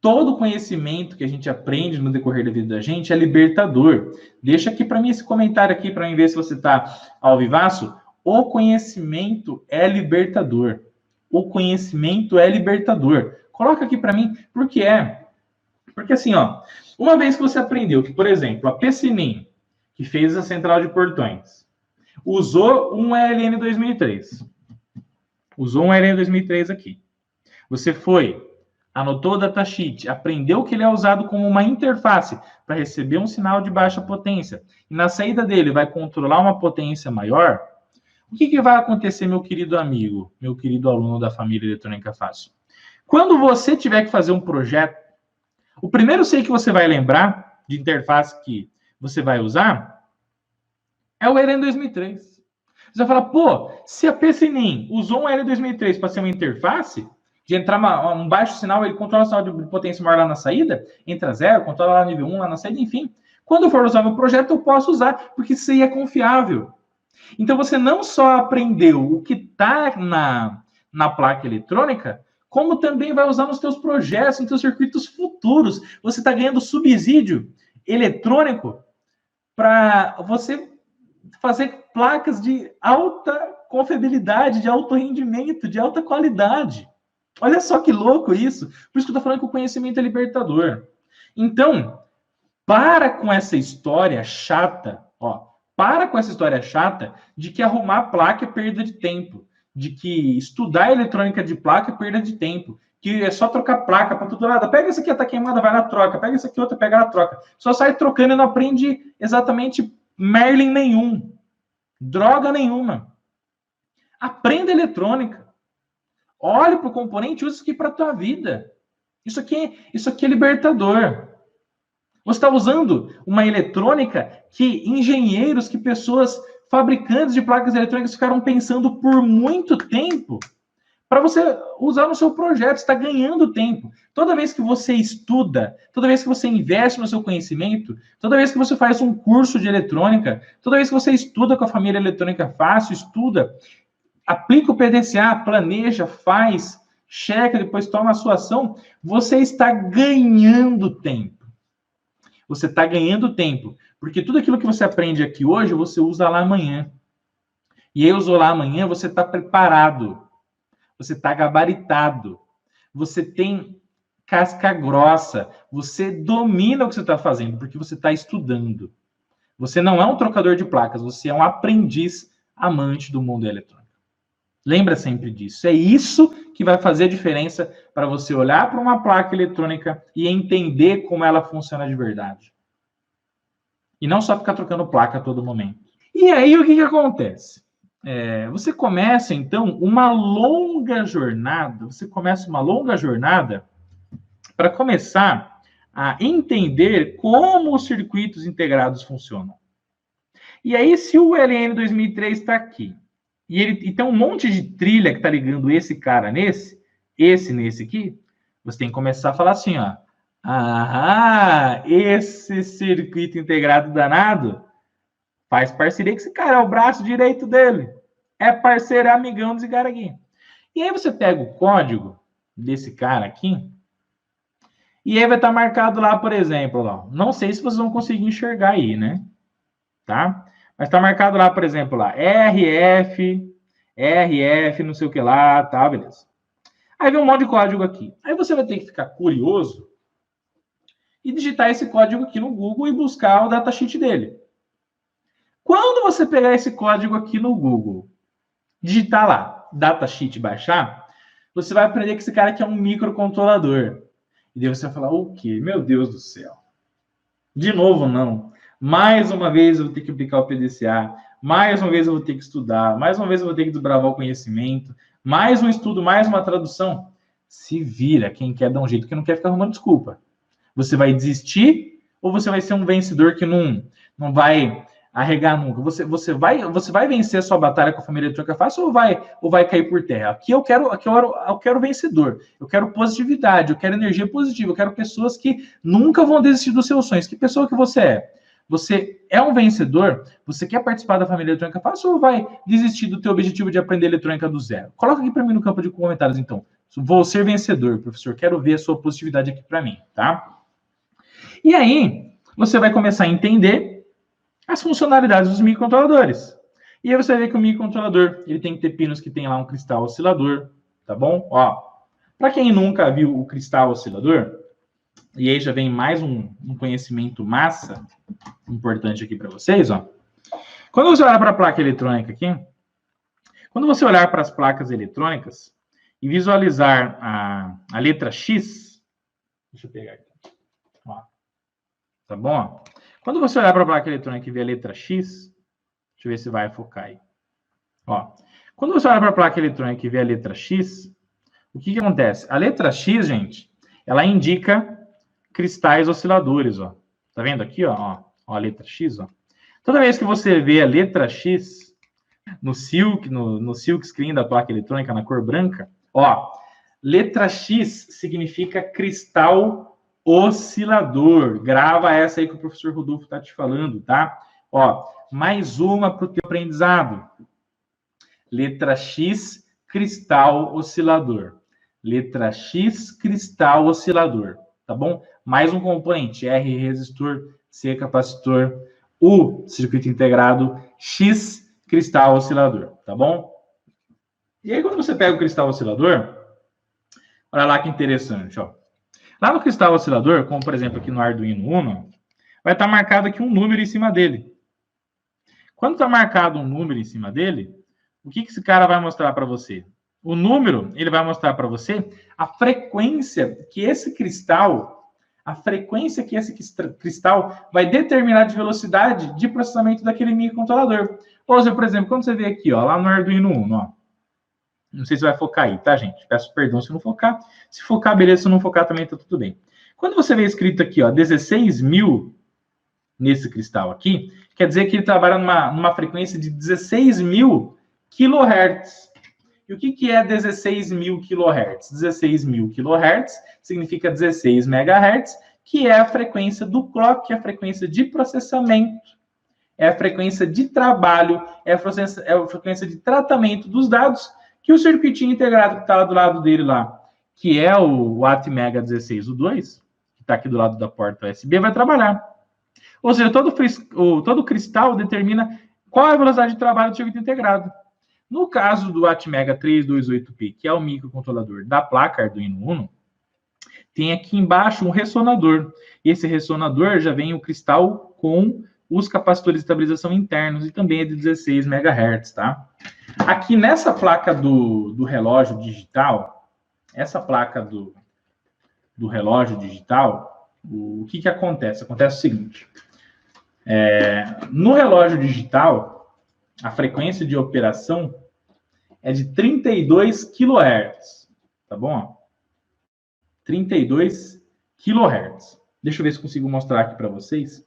Todo conhecimento que a gente aprende no decorrer da vida da gente é libertador. Deixa aqui para mim esse comentário aqui para mim ver se você está ao vivaço. O conhecimento é libertador. O conhecimento é libertador. Coloca aqui para mim por que é. Porque assim, ó, uma vez que você aprendeu que, por exemplo, a Pessinim, que fez a central de portões, usou um ELN 2003. Usou um ELN 2003 aqui. Você foi, anotou o datasheet, aprendeu que ele é usado como uma interface para receber um sinal de baixa potência. E na saída dele vai controlar uma potência maior. O que vai acontecer, meu querido amigo, meu querido aluno da família Eletrônica Fácil? Quando você tiver que fazer um projeto, o primeiro sei que você vai lembrar de interface que você vai usar é o ELN 2003. Você vai falar, pô, se a PCNIM usou um ELN 2003 para ser uma interface, de entrar um baixo sinal, ele controla o sinal de potência maior lá na saída, entra 0, controla lá nível 1 lá na saída, enfim. Quando eu for usar meu projeto, eu posso usar, porque isso aí é confiável. Então, você não só aprendeu o que está na placa eletrônica, como também vai usar nos seus projetos, nos seus circuitos futuros. Você está ganhando subsídio eletrônico para você fazer placas de alta confiabilidade, de alto rendimento, de alta qualidade. Olha só que louco isso. Por isso que eu estou falando que o conhecimento é libertador. Então, para com essa história chata, ó. Para com essa história chata de que arrumar placa é perda de tempo. De que estudar eletrônica de placa é perda de tempo. Que é só trocar placa para tudo lado. Pega essa aqui, tá queimada, vai lá, troca. Pega essa aqui, outra, pega lá, troca. Só sai trocando e não aprende exatamente merlin nenhum. Droga nenhuma. Aprenda eletrônica. Olhe para o componente e use isso aqui para a tua vida. Isso aqui é libertador. Você está usando uma eletrônica que engenheiros, que pessoas, fabricantes de placas eletrônicas ficaram pensando por muito tempo para você usar no seu projeto. Você está ganhando tempo. Toda vez que você estuda, toda vez que você investe no seu conhecimento, toda vez que você faz um curso de eletrônica, toda vez que você estuda com a família Eletrônica Fácil, estuda, aplica o PDCA, planeja, faz, checa, depois toma a sua ação, você está ganhando tempo. Você está ganhando tempo. Porque tudo aquilo que você aprende aqui hoje, você usa lá amanhã. E eu uso lá amanhã, você está preparado. Você está gabaritado. Você tem casca grossa. Você domina o que você está fazendo, porque você está estudando. Você não é um trocador de placas, você é um aprendiz amante do mundo eletrônico. Lembra sempre disso. É isso que vai fazer a diferença para você olhar para uma placa eletrônica e entender como ela funciona de verdade. E não só ficar trocando placa a todo momento. E aí, o que acontece? Você começa, então, uma longa jornada. Você começa uma longa jornada para começar a entender como os circuitos integrados funcionam. E aí, se o LN 2003 está aqui, e tem um monte de trilha que está ligando esse cara nesse aqui, você tem que começar a falar assim, ó. Esse circuito integrado danado faz parceria com esse cara, é o braço direito dele. É parceiro, é amigão desse cara aqui. E aí você pega o código desse cara aqui, e aí vai estar marcado lá, por exemplo, ó, não sei se vocês vão conseguir enxergar aí, né? Tá? Mas está marcado lá, por exemplo, lá, RF, não sei o que lá, tá, beleza. Aí vem um monte de código aqui. Aí você vai ter que ficar curioso e digitar esse código aqui no Google e buscar o datasheet dele. Quando você pegar esse código aqui no Google, digitar lá, datasheet, baixar, você vai aprender que esse cara aqui é um microcontrolador. E daí você vai falar, o quê? Meu Deus do céu. De novo, não. Mais uma vez eu vou ter que aplicar o PDCA, mais uma vez eu vou ter que estudar, mais uma vez eu vou ter que desbravar o conhecimento, mais um estudo, mais uma tradução. Se vira, quem quer dar um jeito, que não quer ficar arrumando desculpa. Você vai desistir ou você vai ser um vencedor que não vai arregar nunca? Você vai vencer a sua batalha com a família Eletrônica Fácil ou vai cair por terra? Aqui eu quero vencedor, eu quero positividade, eu quero energia positiva, eu quero pessoas que nunca vão desistir dos seus sonhos. Que pessoa que você é? Você é um vencedor? Você quer participar da família eletrônica fácil ou vai desistir do teu objetivo de aprender eletrônica do zero? Coloca aqui para mim no campo de comentários, então. Vou ser vencedor, professor. Quero ver a sua positividade aqui para mim, tá? E aí, você vai começar a entender as funcionalidades dos microcontroladores. E aí você vai ver que o microcontrolador, ele tem que ter pinos que tem lá um cristal oscilador, tá bom? Ó, para quem nunca viu o cristal oscilador, e aí já vem mais um conhecimento massa importante aqui para vocês, ó. Quando você olhar para a placa eletrônica aqui, quando você olhar para as placas eletrônicas e visualizar a letra X, deixa eu pegar aqui, ó, tá bom? Ó? Quando você olhar para a placa eletrônica e ver a letra X, deixa eu ver se vai focar aí. Ó, quando você olhar para a placa eletrônica e ver a letra X, o que acontece? A letra X, gente, ela indica cristais osciladores, ó. Tá vendo aqui, ó, a letra X, ó. Toda vez que você vê a letra X no silk screen da placa eletrônica na cor branca, ó, letra X significa cristal oscilador. Grava essa aí que o professor Rodolfo tá te falando, tá? Ó, mais uma para o teu aprendizado. Letra X, cristal oscilador. Letra X, cristal oscilador, tá bom? Mais um componente, R, resistor, C, capacitor, U, circuito integrado, X, cristal oscilador, tá bom? E aí, quando você pega o cristal oscilador, olha lá que interessante, ó. Lá no cristal oscilador, como por exemplo aqui no Arduino Uno, vai estar marcado aqui um número em cima dele. Quando está marcado um número em cima dele, o que esse cara vai mostrar para você? O número, ele vai mostrar para você a frequência que esse cristal vai determinar de velocidade de processamento daquele microcontrolador. Ou seja, por exemplo, quando você vê aqui, ó, lá no Arduino Uno, ó, não sei se vai focar aí, tá, gente? Peço perdão se não focar. Se focar, beleza. Se não focar, também tá tudo bem. Quando você vê escrito aqui, ó, 16.000 nesse cristal aqui, quer dizer que ele trabalha numa frequência de 16.000 kHz. E o que é 16.000 kHz? 16.000 kHz significa 16 MHz, que é a frequência do clock, que é a frequência de processamento, é a frequência de trabalho, é a frequência de tratamento dos dados que o circuitinho integrado que está lá do lado dele lá, que é o Atmega 16U2, que está aqui do lado da porta USB, vai trabalhar. Ou seja, todo cristal determina qual é a velocidade de trabalho do circuito integrado. No caso do Atmega 328P, que é o microcontrolador da placa Arduino Uno, tem aqui embaixo um ressonador. Esse ressonador já vem o cristal com os capacitores de estabilização internos e também é de 16 MHz, tá? Aqui nessa placa do relógio digital, essa placa do relógio digital, o que acontece? Acontece o seguinte, no relógio digital, a frequência de operação é de 32 kHz, tá bom? 32 kHz. Deixa eu ver se consigo mostrar aqui para vocês.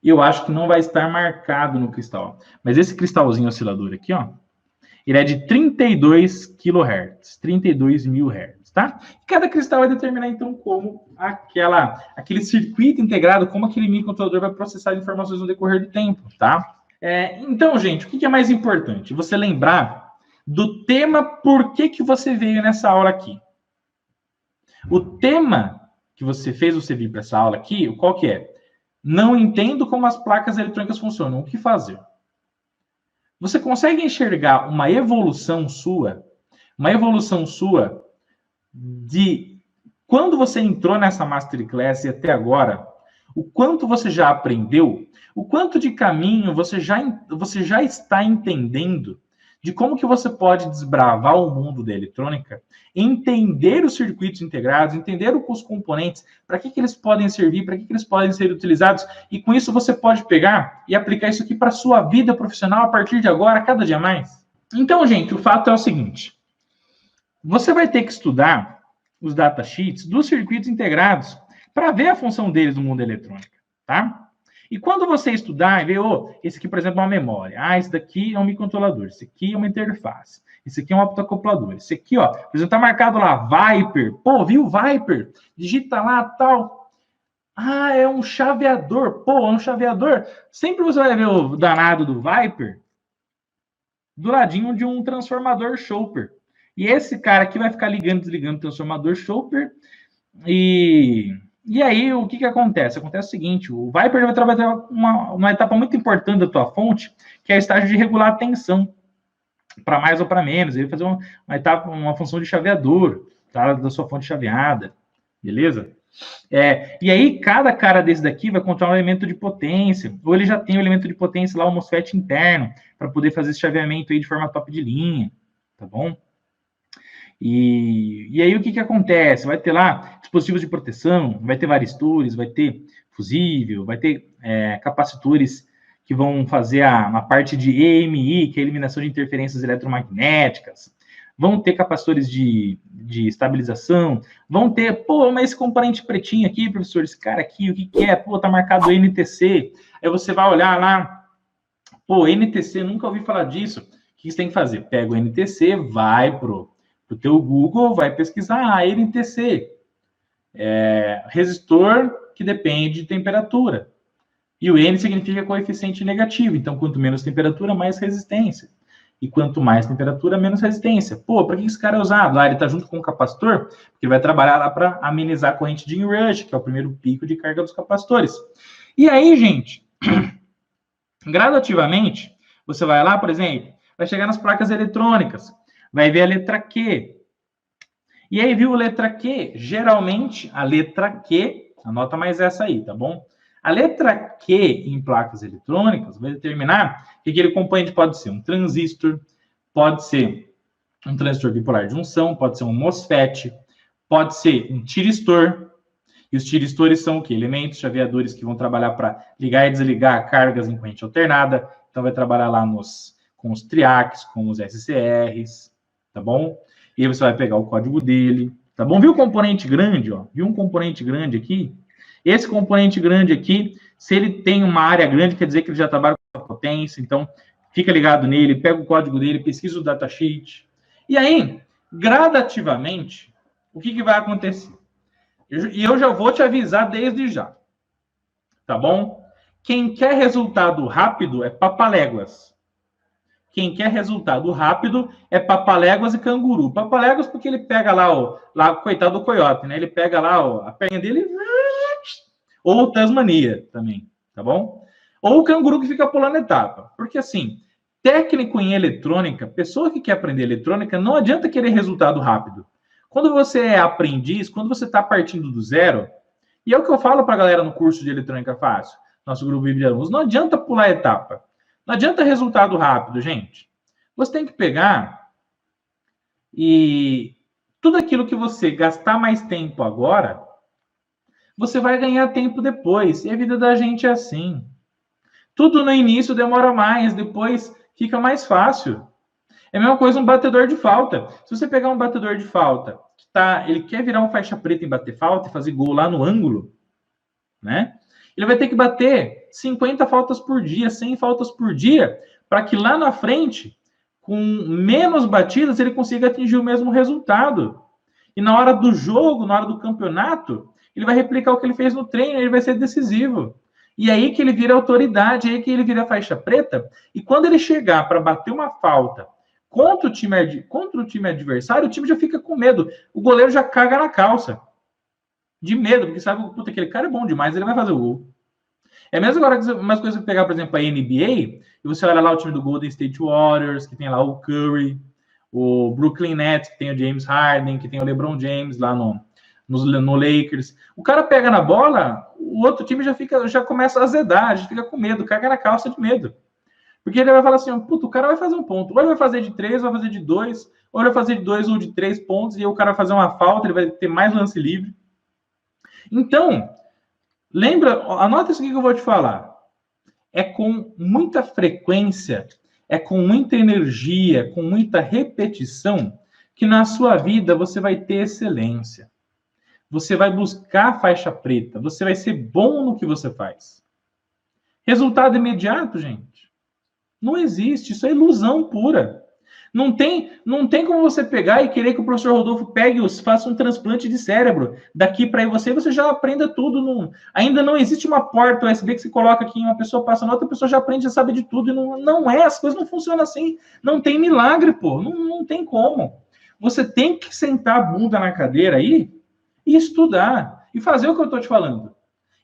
Eu acho que não vai estar marcado no cristal, mas esse cristalzinho oscilador aqui, ó, ele é de 32 kHz, 32.000 Hz, tá? E cada cristal vai determinar, então, como aquele circuito integrado, como aquele microcontrolador vai processar informações no decorrer do tempo, tá? Então, gente, o que é mais importante? Você lembrar do tema por que você veio nessa aula aqui. O tema que você fez você vir para essa aula aqui, qual que é? Não entendo como as placas eletrônicas funcionam. O que fazer? Você consegue enxergar uma evolução sua de quando você entrou nessa Masterclass e até agora, o quanto você já aprendeu, o quanto de caminho você já está entendendo de como que você pode desbravar o mundo da eletrônica, entender os circuitos integrados, entender os componentes, para que eles podem servir, para que eles podem ser utilizados, e com isso você pode pegar e aplicar isso aqui para a sua vida profissional a partir de agora, cada dia mais. Então, gente, o fato é o seguinte, você vai ter que estudar os datasheets dos circuitos integrados para ver a função deles no mundo eletrônico, tá? E quando você estudar e ver, esse aqui, por exemplo, é uma memória. Esse daqui é um microcontrolador. Esse aqui é uma interface. Esse aqui é um optocoplador. Esse aqui, por exemplo, tá marcado lá, Viper. Pô, viu Viper? Digita lá, tal. Ah, é um chaveador. Pô, é um chaveador. Sempre você vai ver o danado do Viper do ladinho de um transformador Chopper. E esse cara aqui vai ficar ligando e desligando o transformador Chopper. E aí, o que acontece? Acontece o seguinte, o Viper vai trabalhar uma etapa muito importante da tua fonte, que é a estágio de regular a tensão, para mais ou para menos. Ele vai fazer uma etapa, uma função de chaveador, tá? Da sua fonte chaveada, beleza? E aí, cada cara desse daqui vai controlar um elemento de potência, ou ele já tem o elemento de potência lá, o MOSFET interno, para poder fazer esse chaveamento aí de forma top de linha, tá bom? E aí, o que acontece? Vai ter lá dispositivos de proteção, vai ter varistores, vai ter fusível, vai ter capacitores que vão fazer a parte de EMI, que é a eliminação de interferências eletromagnéticas, vão ter capacitores de estabilização, vão ter, pô, mas esse componente pretinho aqui, professor, esse cara aqui, o que é? Pô, tá marcado NTC. Aí você vai olhar lá, pô, NTC, nunca ouvi falar disso. O que você tem que fazer? Pega o NTC, vai pro teu Google, vai pesquisar NTC, resistor que depende de temperatura. E o N significa coeficiente negativo, então quanto menos temperatura, mais resistência. E quanto mais temperatura, menos resistência. Pô, para que esse cara é usado? Ele está junto com o capacitor, porque ele vai trabalhar lá para amenizar a corrente de inrush, que é o primeiro pico de carga dos capacitores. E aí, gente, gradativamente, você vai lá, por exemplo, vai chegar nas placas eletrônicas, vai ver a letra Q. E aí, viu a letra Q? Geralmente, a letra Q, anota mais essa aí, tá bom? A letra Q em placas eletrônicas vai determinar que aquele componente pode ser um transistor, pode ser um transistor bipolar de junção, pode ser um MOSFET, pode ser um tiristor. E os tiristores são o quê? Elementos chaveadores que vão trabalhar para ligar e desligar cargas em corrente alternada. Então, vai trabalhar lá com os triacs, com os SCRs, tá bom? E aí você vai pegar o código dele, tá bom? Viu o componente grande, ó? Viu um componente grande aqui? Esse componente grande aqui, se ele tem uma área grande, quer dizer que ele já trabalha com a potência, então fica ligado nele, pega o código dele, pesquisa o datasheet. E aí, gradativamente, o que vai acontecer? E eu já vou te avisar desde já, tá bom? Quem quer resultado rápido é papaléguas. Quem quer resultado rápido é papaléguas e canguru. Papaléguas porque ele pega lá coitado do coiote, né? Ele pega lá a perna dele, ou Tasmania também, tá bom? Ou o canguru que fica pulando etapa. Porque assim, técnico em eletrônica, pessoa que quer aprender eletrônica, não adianta querer resultado rápido. Quando você é aprendiz, quando você está partindo do zero, e é o que eu falo para a galera no curso de eletrônica fácil, nosso grupo de alunos, não adianta pular etapa. Não adianta resultado rápido, gente. Você tem que pegar e tudo aquilo que você gastar mais tempo agora, você vai ganhar tempo depois. E a vida da gente é assim. Tudo no início demora mais, depois fica mais fácil. É a mesma coisa um batedor de falta. Se você pegar um batedor de falta, ele quer virar um faixa preta em bater falta e fazer gol lá no ângulo, né? Ele vai ter que bater 50 faltas por dia, 100 faltas por dia, para que lá na frente, com menos batidas, ele consiga atingir o mesmo resultado. E na hora do jogo, na hora do campeonato, ele vai replicar o que ele fez no treino, ele vai ser decisivo. E aí que ele vira autoridade, aí que ele vira faixa preta. E quando ele chegar para bater uma falta contra o time adversário, o time já fica com medo. O goleiro já caga na calça. De medo, porque sabe, puta, aquele cara é bom demais, ele vai fazer o gol. É a mesma coisa que pegar, por exemplo, a NBA, e você olha lá o time do Golden State Warriors, que tem lá o Curry, o Brooklyn Nets, que tem o James Harden, que tem o LeBron James lá no Lakers. O cara pega na bola, o outro time já começa a azedar, já fica com medo, caga na calça de medo. Porque ele vai falar assim, puta, o cara vai fazer um ponto. Ou ele vai fazer de 3, ou vai fazer de 2, ou ele vai fazer de 2 ou de 3 pontos, e aí o cara vai fazer uma falta, ele vai ter mais lance livre. Então, lembra, anota isso aqui que eu vou te falar. É com muita frequência, é com muita energia, com muita repetição, que na sua vida você vai ter excelência. Você vai buscar faixa preta, você vai ser bom no que você faz. Resultado imediato, gente? Não existe, isso é ilusão pura. Não tem como você pegar e querer que o professor Rodolfo pegue, faça um transplante de cérebro daqui para você já aprenda tudo. Ainda não existe uma porta USB que você coloca aqui, uma pessoa passa na outra, a pessoa já aprende, já sabe de tudo. E não é, as coisas não funcionam assim. Não tem milagre, pô. Não tem como. Você tem que sentar a bunda na cadeira aí e estudar. E fazer o que eu estou te falando.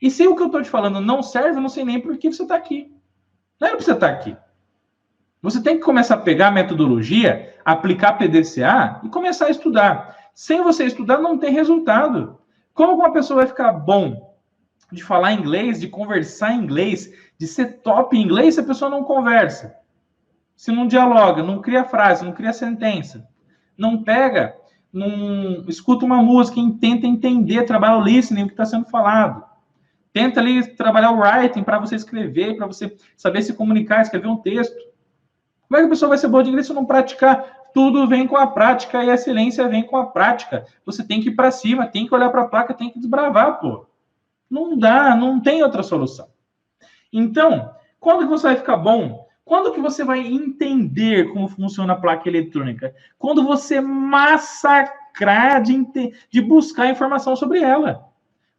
E se o que eu estou te falando não serve, eu não sei nem por que você está aqui. Não era para você estar aqui. Você tem que começar a pegar a metodologia, aplicar PDCA e começar a estudar. Sem você estudar, não tem resultado. Como uma pessoa vai ficar bom de falar inglês, de conversar em inglês, de ser top em inglês, se a pessoa não conversa? Se não dialoga, não cria frase, não cria sentença. Não pega, não escuta uma música e tenta entender, trabalha o listening, o que está sendo falado. Tenta ali trabalhar o writing para você escrever, para você saber se comunicar, escrever um texto. Como é que a pessoa vai ser boa de inglês se não praticar? Tudo vem com a prática e a excelência vem com a prática. Você tem que ir para cima, tem que olhar para a placa, tem que desbravar, pô. Não dá, não tem outra solução. Então, quando que você vai ficar bom? Quando que você vai entender como funciona a placa eletrônica? Quando você massacrar de buscar informação sobre ela.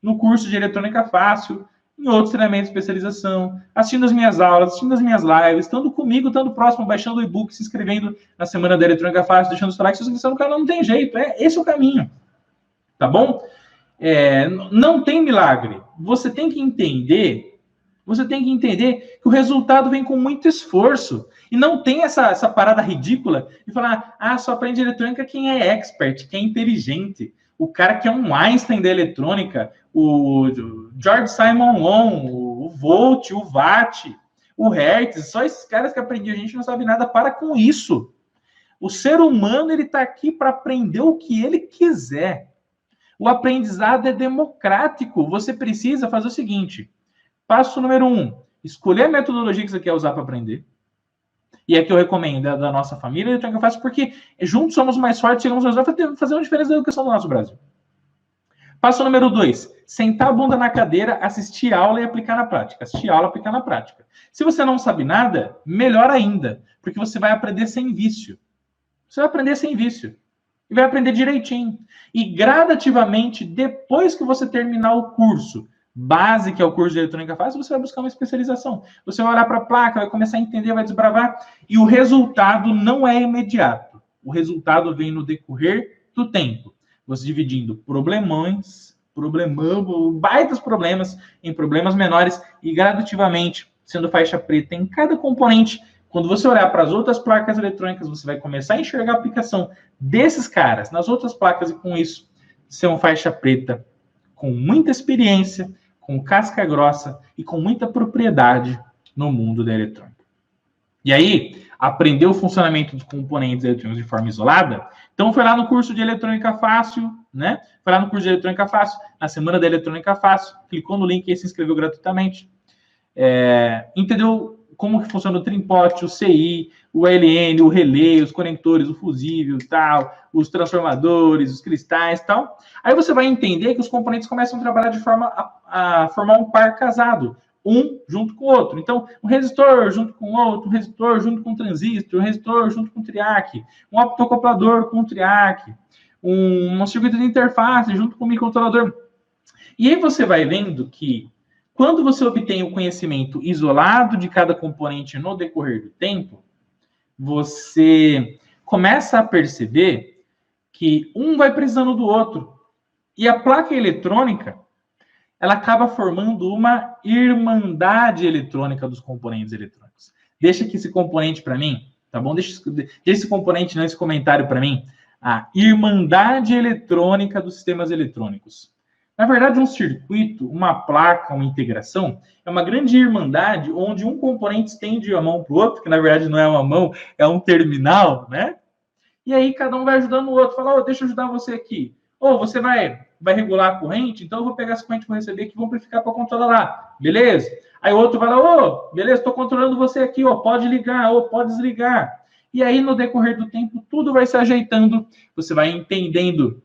No curso de Eletrônica Fácil, em outros treinamentos de especialização, assistindo as minhas aulas, assistindo as minhas lives, estando comigo, estando próximo, baixando o e-book, se inscrevendo na Semana da Eletrônica Fácil, deixando os likes, se inscrevendo no canal, não tem jeito, esse é o caminho, tá bom? Não tem milagre, você tem que entender que o resultado vem com muito esforço, e não tem essa parada ridícula de falar, só aprende eletrônica quem é expert, quem é inteligente, o cara que é um Einstein da eletrônica, o George Simon Long, o Volt, o Watt, o Hertz, só esses caras que aprendiam, a gente não sabe nada, para com isso. O ser humano, ele está aqui para aprender o que ele quiser. O aprendizado é democrático. Você precisa fazer o seguinte, passo número 1, escolher a metodologia que você quer usar para aprender. E é que eu recomendo da nossa família, Eletrônica Fácil, porque juntos somos mais fortes, chegamos a fazer uma diferença na educação do nosso Brasil. Passo número 2, sentar a bunda na cadeira, assistir aula e aplicar na prática. Assistir aula e aplicar na prática. Se você não sabe nada, melhor ainda, porque você vai aprender sem vício. Você vai aprender sem vício. E vai aprender direitinho. E gradativamente, depois que você terminar o curso base, que é o curso de Eletrônica Fácil, você vai buscar uma especialização. Você vai olhar para a placa, vai começar a entender, vai desbravar, e o resultado não é imediato. O resultado vem no decorrer do tempo. Você dividindo baitas problemas em problemas menores e gradativamente sendo faixa preta em cada componente. Quando você olhar para as outras placas eletrônicas, você vai começar a enxergar a aplicação desses caras nas outras placas e com isso ser uma faixa preta com muita experiência, com casca grossa e com muita propriedade no mundo da eletrônica. E aí, aprender o funcionamento dos componentes eletrônicos de forma isolada, então foi lá no curso de Eletrônica Fácil, né? Foi lá no curso de Eletrônica Fácil, na Semana da Eletrônica Fácil, clicou no link e se inscreveu gratuitamente. Entendeu como que funciona o trimpote, o CI, o ALN, o relé, os conectores, o fusível, tal, os transformadores, os cristais, tal. Aí você vai entender que os componentes começam a trabalhar de forma a formar um par casado, um junto com o outro. Então, um resistor junto com o outro, um resistor junto com um transistor, um resistor junto com um triac, um optocoplador com um triac, um circuito de interface junto com um microcontrolador. E aí você vai vendo que quando você obtém o conhecimento isolado de cada componente no decorrer do tempo, você começa a perceber que um vai precisando do outro. E a placa eletrônica, ela acaba formando uma irmandade eletrônica dos componentes eletrônicos. Deixa aqui esse componente para mim, tá bom? Deixa esse componente nesse comentário para mim. A irmandade eletrônica dos sistemas eletrônicos. Na verdade, um circuito, uma placa, uma integração, é uma grande irmandade onde um componente estende a mão para o outro, que na verdade não é uma mão, é um terminal, né? E aí cada um vai ajudando o outro. Fala, deixa eu ajudar você aqui. Você vai regular a corrente, então eu vou pegar essa corrente que eu receber aqui e vou amplificar para controlar lá. Beleza? Aí o outro vai lá, beleza, estou controlando você aqui, pode ligar, pode desligar. E aí, no decorrer do tempo, tudo vai se ajeitando, você vai entendendo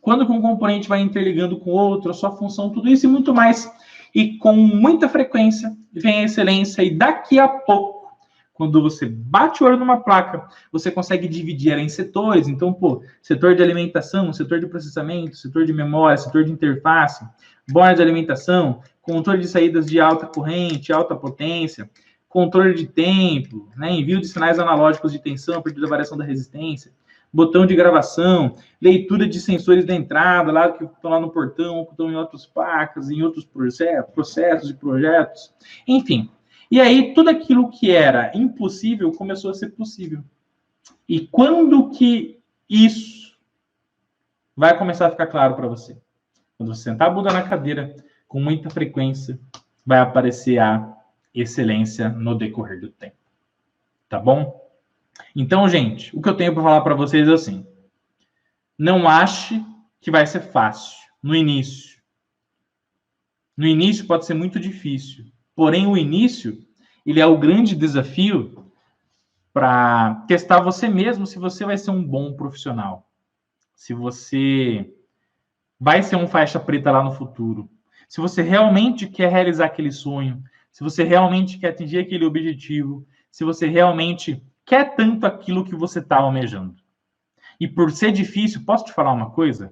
quando que um componente vai interligando com o outro, a sua função, tudo isso e muito mais. E com muita frequência vem a excelência, e daqui a pouco Quando você bate o olho numa placa, você consegue dividir ela em setores. Então, setor de alimentação, setor de processamento, setor de memória, setor de interface, board de alimentação, controle de saídas de alta corrente, alta potência, controle de tempo, né, envio de sinais analógicos de tensão a partir da variação da resistência, botão de gravação, leitura de sensores da entrada, lá que estão lá no portão, que estão em outras placas, em outros processos e projetos, enfim. E aí, tudo aquilo que era impossível começou a ser possível. E quando que isso vai começar a ficar claro para você? Quando você sentar a bunda na cadeira, com muita frequência, vai aparecer a excelência no decorrer do tempo. Tá bom? Então, gente, o que eu tenho para falar para vocês é assim. Não ache que vai ser fácil no início. No início pode ser muito difícil. Porém, o início, ele é o grande desafio para testar você mesmo se você vai ser um bom profissional. Se você vai ser um faixa preta lá no futuro. Se você realmente quer realizar aquele sonho. Se você realmente quer atingir aquele objetivo. Se você realmente quer tanto aquilo que você está almejando. E por ser difícil, posso te falar uma coisa?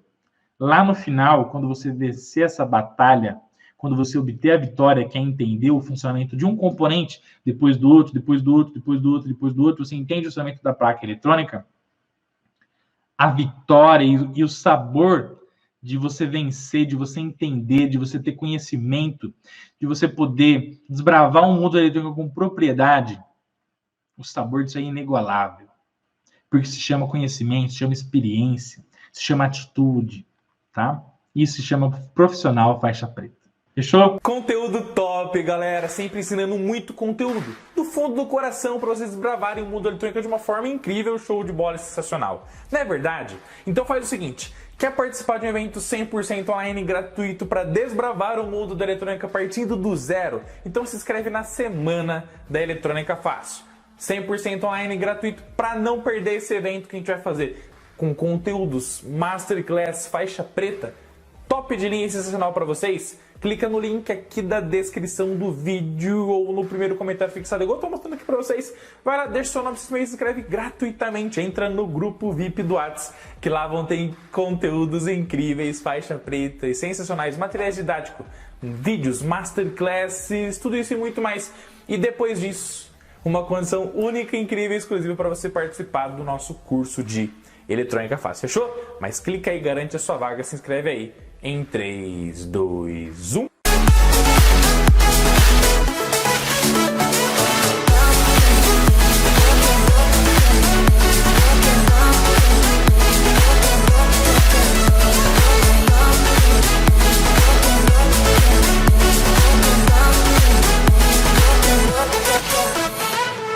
Lá no final, quando você vencer essa batalha, quando você obter a vitória, que é entender o funcionamento de um componente, depois do outro, depois do outro, depois do outro, depois do outro, você entende o funcionamento da placa eletrônica, a vitória e o sabor de você vencer, de você entender, de você ter conhecimento, de você poder desbravar um mundo eletrônico com propriedade, o sabor disso é inigualável. Porque se chama conhecimento, se chama experiência, se chama atitude, tá? Isso se chama profissional faixa preta. Fechou? Conteúdo top, galera. Sempre ensinando muito conteúdo. Do fundo do coração para vocês desbravarem o mundo eletrônico de uma forma incrível, show de bola, sensacional. Não é verdade? Então faz o seguinte. Quer participar de um evento 100% online gratuito para desbravar o mundo da eletrônica partindo do zero? Então se inscreve na Semana da Eletrônica Fácil. 100% online gratuito para não perder esse evento que a gente vai fazer com conteúdos Masterclass faixa preta, top de linha e sensacional para vocês. Clica no link aqui da descrição do vídeo ou no primeiro comentário fixado, igual eu tô mostrando aqui para vocês. Vai lá, deixa seu nome, se inscreve gratuitamente, entra no grupo VIP do WhatsApp, que lá vão ter conteúdos incríveis, faixa preta e sensacionais, materiais didáticos, vídeos, masterclasses, tudo isso e muito mais. E depois disso, uma condição única, incrível e exclusiva para você participar do nosso curso de Eletrônica Fácil. Fechou? Mas clica aí, garante a sua vaga, se inscreve aí. Em 3, 2, 1...